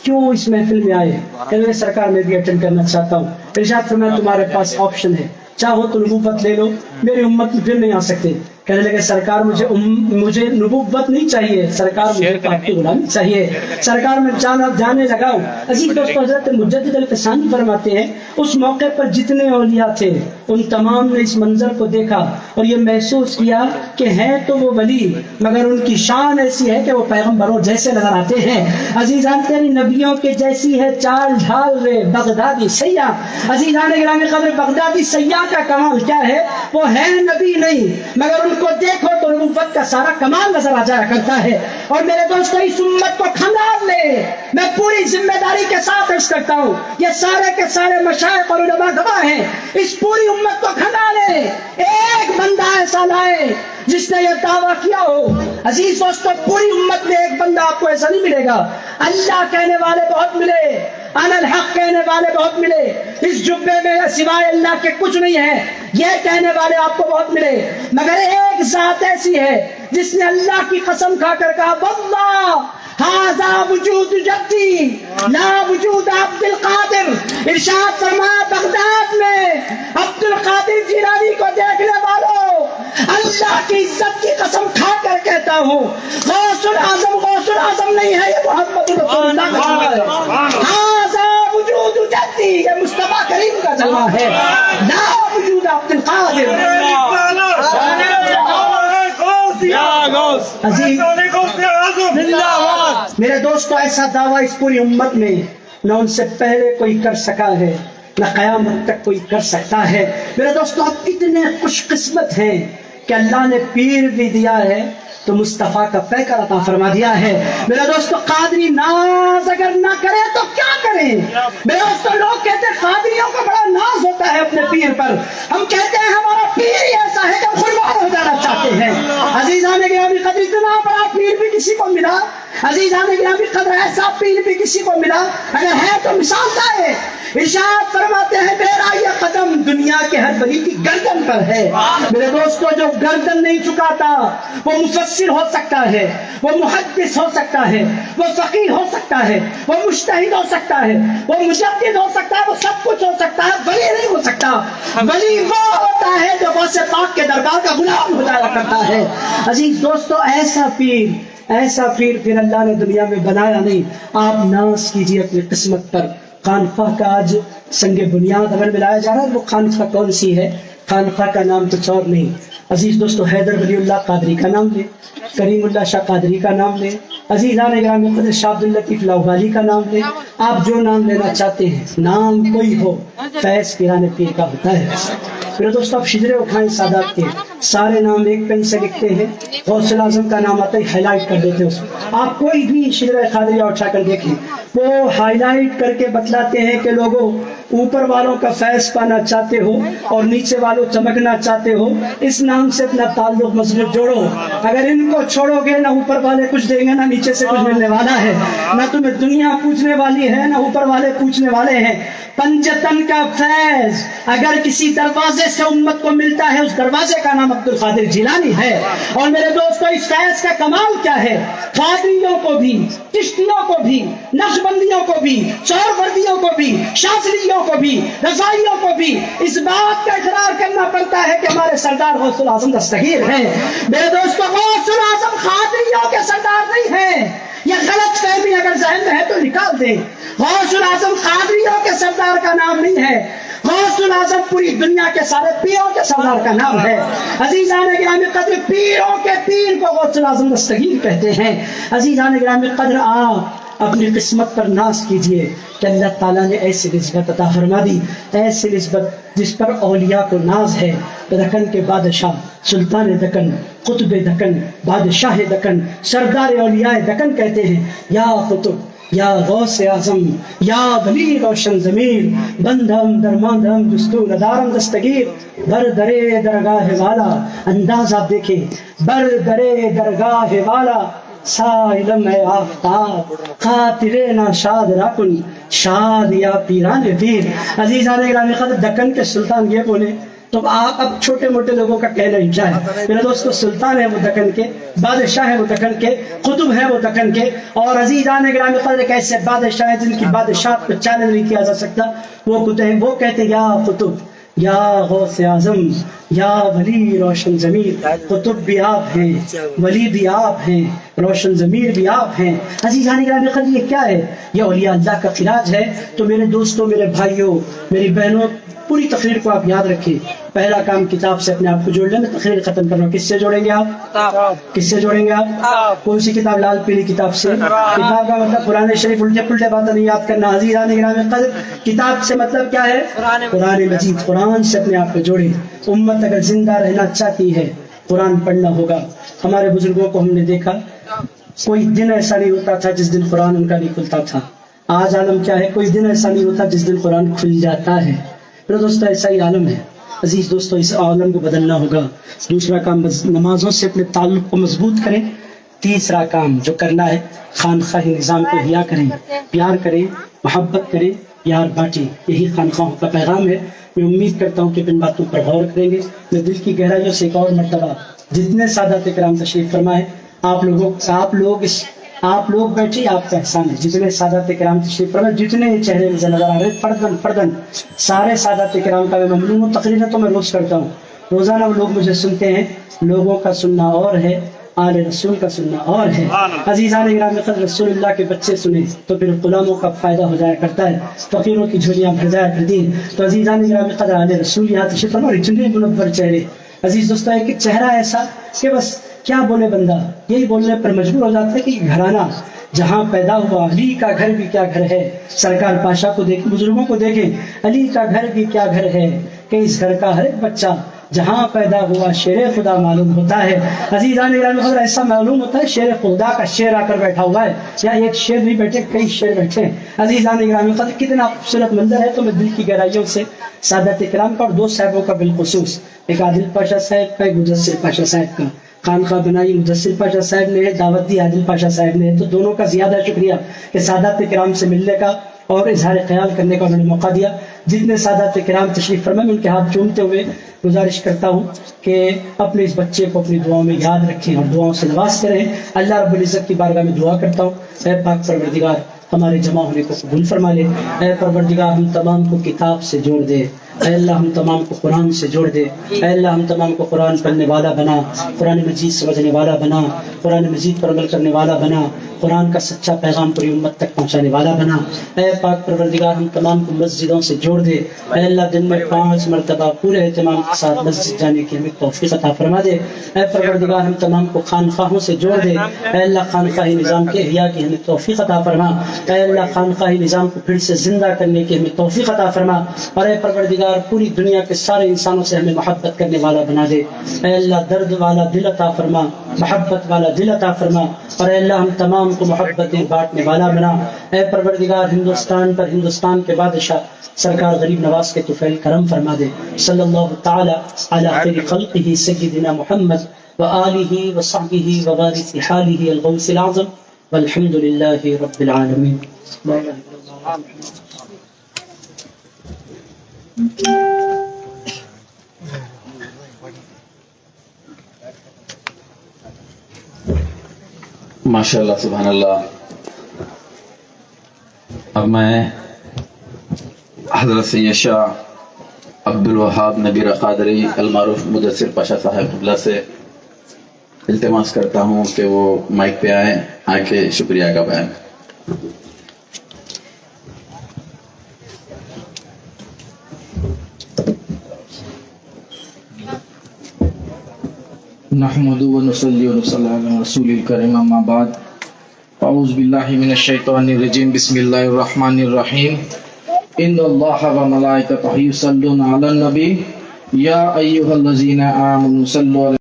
کیوں اس محفل میں آئے؟ کہنے لگے سرکار میں بھی اٹینڈ کرنا چاہتا ہوں. ارشاد فرمایا تمہارے پاس آپشن ہے، چاہو تو نبوت لے لو، میری امت میں پھر نہیں آ سکتے. کہنے لگے سرکار مجھے نبوت نہیں چاہیے، سرکار مجھے آپ کی غلامی چاہیے. سرکار میں جانے لگا ہوں. عزیز دوستو حضرت مجدد الفسانی فرماتے ہیں اس موقع پر جتنے اولیاء تھے ان تمام نے اس منظر کو دیکھا اور یہ محسوس کیا کہ ہے تو وہ ولی مگر ان کی شان ایسی ہے کہ وہ پیغمبروں جیسے نظر آتے ہیں. عزیزان تیری نبیوں کے جیسی ہے چال ڈھال رے بغدادی سیاح. عزیزان گرامی قدر بغدادی سیاح کا کمال کیا ہے؟ وہ ہے نبی نہیں مگر ان کو دیکھو تو نبوت کا سارا کمال نظر آ جایا کرتا ہے. اور میرے دوستو اس امت کو کھنگال لے، میں پوری ذمہ داری کے ساتھ عرض کرتا ہوں یہ سارے کے سارے مشائخ اور علماء گواہ ہیں، اس پوری امت کو کھنگالے. ایک بندہ ایسا لائے جس نے یہ دعویٰ کیا ہو. عزیز دوستو پوری امت میں ایک بندہ آپ کو ایسا نہیں ملے گا. اللہ کہنے والے بہت ملے، انا الحق کہنے والے بہت ملے، اس جبے میں سوائے اللہ کے کچھ نہیں ہے یہ کہنے والے آپ کو بہت ملے، مگر ایک ذات ایسی ہے جس نے اللہ کی قسم کھا کر کہا واللہ ھذا وجود جدی لا وجود عبد القادر. ارشاد فرمایا بغداد میں عبد القادر جیلانی کو دیکھنے والوں اللہ کی عزت کی قسم کھا کر کہتا ہوں غوث الاعظم نہیں ہے، یہ محمد رسول اللہ کا جلوہ ہے. ھذا وجود جدی یہ مصطفیٰ کریم کا جلوہ ہے، لا وجود عبد القادر. میرے دوستو ایسا دعویٰ اس پوری امت میں نہ ان سے پہلے کوئی کر سکا ہے نہ قیامت تک کوئی کر سکتا ہے. میرے دوستو آپ اتنے خوش قسمت ہیں کہ اللہ نے پیر بھی دیا ہے تو مصطفیٰ کا پیکر عطا فرما دیا ہے. میرے دوستو قادری ناز اگر نہ کرے تو کیا کریں؟ میرے دوستو لوگ کہتے ہیں قادریوں کو بڑا ناز ہوتا ہے اپنے پیر پر. ہم کہتے ہیں ہمارا پیر ہی ایسا ہے کہ قربان ہو جانا چاہتے ہیں. عزیزان گرامی قدر اتنا بڑا پیر بھی کسی کو ملا، عزیزان گرامی قدر ایسا پیر بھی کسی کو ملا، اگر ہے تو مثال دائے. ارشاد فرماتے ہیں میرا یہ قدم دنیا کے ہر ولی کی گردن پر ہے. میرے دوستو جو گردن نہیں چکاتا وہ مفسر ہو سکتا ہے، وہ محدث ہو سکتا ہے، وہ فقیہ ہو سکتا ہے، وہ مجتہد ہو سکتا ہے، وہ مجدد ہو سکتا ہے، وہ سب کچھ ہو سکتا ہے، ولی نہیں ہو سکتا. ولی وہ ہوتا ہے جو غوث پاک کے دربار کا غلام ہو جایا کرتا ہے. عزیز دوستو ایسا پیر پھر اللہ نے دنیا میں بنایا نہیں. آپ ناز کیجیے اپنی قسمت پر. خانقاہ کا آج سنگ بنیاد اگر ملایا جا رہا ہے وہ خانقاہ کون سی ہے؟ خانقاہ کا نام کچھ اور نہیں. عزیز دوستو حیدر ولی اللہ قادری کا نام لے، کریم اللہ شاہ قادری کا نام لے، عزیزان گرامی قدر شاہ عبد اللطیف لاہوری کا نام لے، آپ جو نام لینا چاہتے ہیں نام کوئی ہو فیض پیران پیر کا ہوتا ہے. میرے دوستو آپ شجرے اٹھائیں سادات کے، سارے نام ایک پین سے لکھتے ہیں، غوث الاعظم کا نام آتا ہے ہائی لائٹ کر دیتے ہیں. آپ کوئی بھی شجرہ قادریہ اٹھا کر دیکھیں وہ ہائی لائٹ کر کے بتلاتے ہیں کہ لوگوں اوپر والوں کا فیض پانا چاہتے ہو اور نیچے والوں چمکنا چاہتے ہو اس نام سے اپنا تعلق مضبوط جوڑو. اگر ان کو چھوڑو گے نہ اوپر والے کچھ دیں گے نہ نیچے سے کچھ ملنے والا ہے، نہ تمہیں دنیا پوچھنے والی ہے نہ اوپر والے پوچھنے والے ہیں. پنجتن کا فیض اگر کسی دروازے فیض سے امت کو ملتا ہے، اس دروازے کا نام عبد القادر جیلانی ہے۔ اور میرے دوستو اس فیض کا کمال کیا ہے؟ قادریوں کو بھی، چشتیوں کو بھی، نقشبندیوں کو بھی، سہروردیوں کو بھی، شاذلیوں کو بھی، رضائیوں کو بھی اس بات کا اقرار کرنا پڑتا ہے کہ ہمارے سردار غوث الاعظم دستگیر ہیں۔ میرے دوستو غوث الاعظم قادریوں کے سردار نہیں ہیں، یہ غلط فہمی اگر ذہن میں ہے تو نکال دیں۔ غوث الاعظم قادریوں کے سردار کا نام نہیں ہے، غوث الاعظم پوری دنیا کے سارے پیروں کے سردار کا نام ہے۔ عزیزان گرامی قدر، پیروں کے پیر کو غوث الاعظم دستگیر کہتے ہیں۔ عزیزان گرامی قدر، آپ اپنی قسمت پر ناز کیجئے کہ اللہ تعالیٰ نے ایسی نسبت عطا فرما دی، ایسی نسبت جس پر اولیاء کو ناز ہے۔ دکن کے بادشاہ، سلطان دکن، قطب دکن، بادشاہ دکن، سردار اولیاء دکن کہتے ہیں، یا قطب، یا غوث اعظم، یا ولی روشن ضمیر، بندھم درماندھم جستو ندارم دستگیر، بر درے درگاہ والا۔ انداز آپ دیکھیں، بر درے درگاہ والا، سائلم اے آفتاب، خاطرے ناشاد راکن، شاد یا پیران پیر۔ عزیزان گرامی قدر، دکن کے سلطان یہ بولے تو آپ اب چھوٹے موٹے لوگوں کا کہنا ہی کیا ہے؟ میرے دوستو، سلطان ہے وہ دکن کے، بادشاہ ہے وہ دکن کے، قطب ہے وہ دکن کے، اور عزیزان گرامی قدر ایک ایسے بادشاہ ہیں جن کی بادشاہت کو چیلنج نہیں کیا جا سکتا۔ وہ کہتے ہیں، یا قطب، یا غوث اعظم، یا ولی روشن ضمیر۔ قطب بھی آپ ہیں، ولی بھی آپ ہیں، روشن ضمیر بھی آپ ہیں۔ عزیزان گرامی قدر، یہ کیا ہے؟ یہ اولیاء اللہ کا خراج ہے۔ تو میرے دوستوں، میرے بھائیوں، میری بہنوں، پوری تقریر کو آپ یاد رکھیں۔ پہلا کام کتاب سے اپنے آپ کو جوڑ لیں۔ میں تقریر ختم کر رہا ہوں، کس سے جوڑیں گے آپ؟ کس سے جوڑیں گے آپ؟ کون سی کتاب؟ لال پیلی کتاب سے۔ کتاب کا مطلب قرآن شریف الٹے پلٹے باتیں نہیں یاد کرنا۔ عزیزان گرامی قدر، کتاب سے مطلب کیا ہے؟ قرآن مجید۔ قرآن سے اپنے آپ کو جوڑیں۔ امت اگر زندہ رہنا چاہتی ہے، قرآن پڑھنا ہوگا۔ ہمارے بزرگوں کو ہم نے دیکھا، کوئی دن ایسا نہیں ہوتا تھا جس دن قرآن ان کا نہیں کھلتا تھا۔ آج عالم کیا ہے؟ کوئی دن ایسا نہیں ہوتا جس دن قرآن کھل جاتا ہے۔ میرے دوستو، ایسا ہی عالم ہے۔ عزیز دوستو، اس عالم کو بدلنا ہوگا۔ دوسرا کام، نمازوں سے اپنے تعلق کو مضبوط کریں۔ تیسرا کام جو کرنا ہے، خانقاہی نظام کو حیا کریں، پیار کریں، محبت کریں، پیار بانٹیں۔ یہی خانقاہوں کا پیغام ہے۔ میں امید کرتا ہوں کہ ان باتوں پر غور کریں گے۔ میں دل کی گہرائیوں سے ایک اور مرتبہ جتنے سادات کرام تشریف فرمائے، آپ لوگ بیٹھے، آپ کا احسان ہے۔ جتنے سادات کرام تشریف فرمائے، جتنے چہرے مجھے نظر آ رہے ہیں، فردن سارے سادات کرام کا میں ممنون ہوں۔ تقریر تو میں روز کرتا ہوں، روزانہ لوگ مجھے سنتے ہیں۔ لوگوں کا سننا اور ہے، آل رسول کا سننا اور ہے۔ عزیزان گرامی قدر، رسول اللہ کے بچے سنیں تو پھر غلاموں کا فائدہ ہو جایا کرتا ہے، فقیروں کی جھولیاں بھر جایا کرتی ہیں۔ تو عزیزان گرامی قدر، آل رسول یہاں تشریف فرمائے، اتنے منور چہرے۔ عزیز دوستو، ایک چہرہ ایسا کہ بس کیا بولے بندہ، یہی بولنے پر مجبور ہو جاتا ہے کہ گھرانہ جہاں پیدا ہوا، علی کا گھر بھی کیا گھر ہے۔ سرکار پاشا کو دیکھیں، بزرگوں کو دیکھیں، علی کا گھر بھی کیا گھر ہے کہ اس گھر کا ہر ایک بچہ جہاں پیدا ہوا شیر خدا معلوم ہوتا ہے۔ عزیزان گرامی قدر، ایسا معلوم ہوتا ہے شیر خدا کا شیر آ کر بیٹھا ہوا ہے، یا ایک شیر نہیں بیٹھے، کئی شیر بیٹھے ہیں۔ عزیزان گرامی قدر، کتنا خوبصورت منظر ہے۔ تو میں دل کی گہرائیوں سے سادات کرام کا اور دو صاحبوں کا بالخصوص، ایک عادل پاشا صاحب کا، ایک مدثر پاشا صاحب کا، خانقاہ بنائی مدثر پاشا صاحب نے، دعوت دی عادل پاشا صاحب نے، تو دونوں کا زیادہ شکریہ کہ سادات کرام سے ملنے کا اور اظہار خیال کرنے کا انہوں نے موقع دیا۔ جتنے سادات کرام تشریف فرمائے، میں ان کے ہاتھ چومتے ہوئے گزارش کرتا ہوں کہ اپنے اس بچے کو اپنی دعاؤں میں یاد رکھیں اور دعاؤں سے نوازتے رہیں۔ اللہ رب العزت کی بارگاہ میں دعا کرتا ہوں، اے پاک پروردگار ہمارے جمع ہونے کو قبول فرما لے۔ اے پروردگار ہم تمام کو کتاب سے جوڑ دے، اے اللہ ہم تمام کو قرآن سے جوڑ دے، اے اللہ ہم تمام کو قرآن پڑھنے والا بنا، قرآن مجید سمجھنے والا بنا، قرآن مجید پر عمل کرنے والا بنا، قرآن کا سچا پیغام پوری امت تک پہنچانے والا بنا۔ اے پاک پروردگار ہم تمام کو مسجدوں سے جوڑ دے، اے اللہ دن میں 5 مرتبہ پورے اہتمام کے ساتھ مسجد جانے کی ہمیں توفیق عطا فرما دے۔ اے پروردگار ہم تمام کو خانقاہوں سے جوڑ دے، اے اللہ خانقاہی نظام کے احیاء کی ہمیں توفیق عطا فرما، اے اللہ خانقاہی نظام کو پھر سے زندہ کرنے کی ہمیں توفیق عطا فرما، اور اے پروردگار پوری دنیا کے سارے انسانوں سے ہمیں محبت کرنے والا بنا دے۔ اے اللہ درد والا دل عطا فرما، محبت والا دل عطا فرما، اور اے اللہ ہم تمام کو محبتیں بانٹنے والا بنا۔ اے پروردگار ہندوستان پر، ہندوستان کے بادشاہ سرکار غریب نواز کے طفیل کرم فرما دے۔ صلی اللہ تعالی علی خیر خلقہ سیدنا محمد وآلہ وصحبہ ووارث حالہ الغوث العظم، والحمد للہ رب العالمین۔ ماشاءاللہ سبحان اللہ. اب میں حضرت سید شاہ عبد الوہاب نبیر قادری المعروف مدثر پاشا صاحب قبلہ سے التماس کرتا ہوں کہ وہ مائک پہ آئیں، آ کے شکریہ کا بیان. نحمد و نصلی و نصلی علی رسول الکریم اما بعد اعوذ باللہ من الشیطان الرجیم بسم اللہ الرحمن الرحیم ان اللہ و ملائکتہ یصلون علی النبی یا ایھا الذین آمنوا صلوا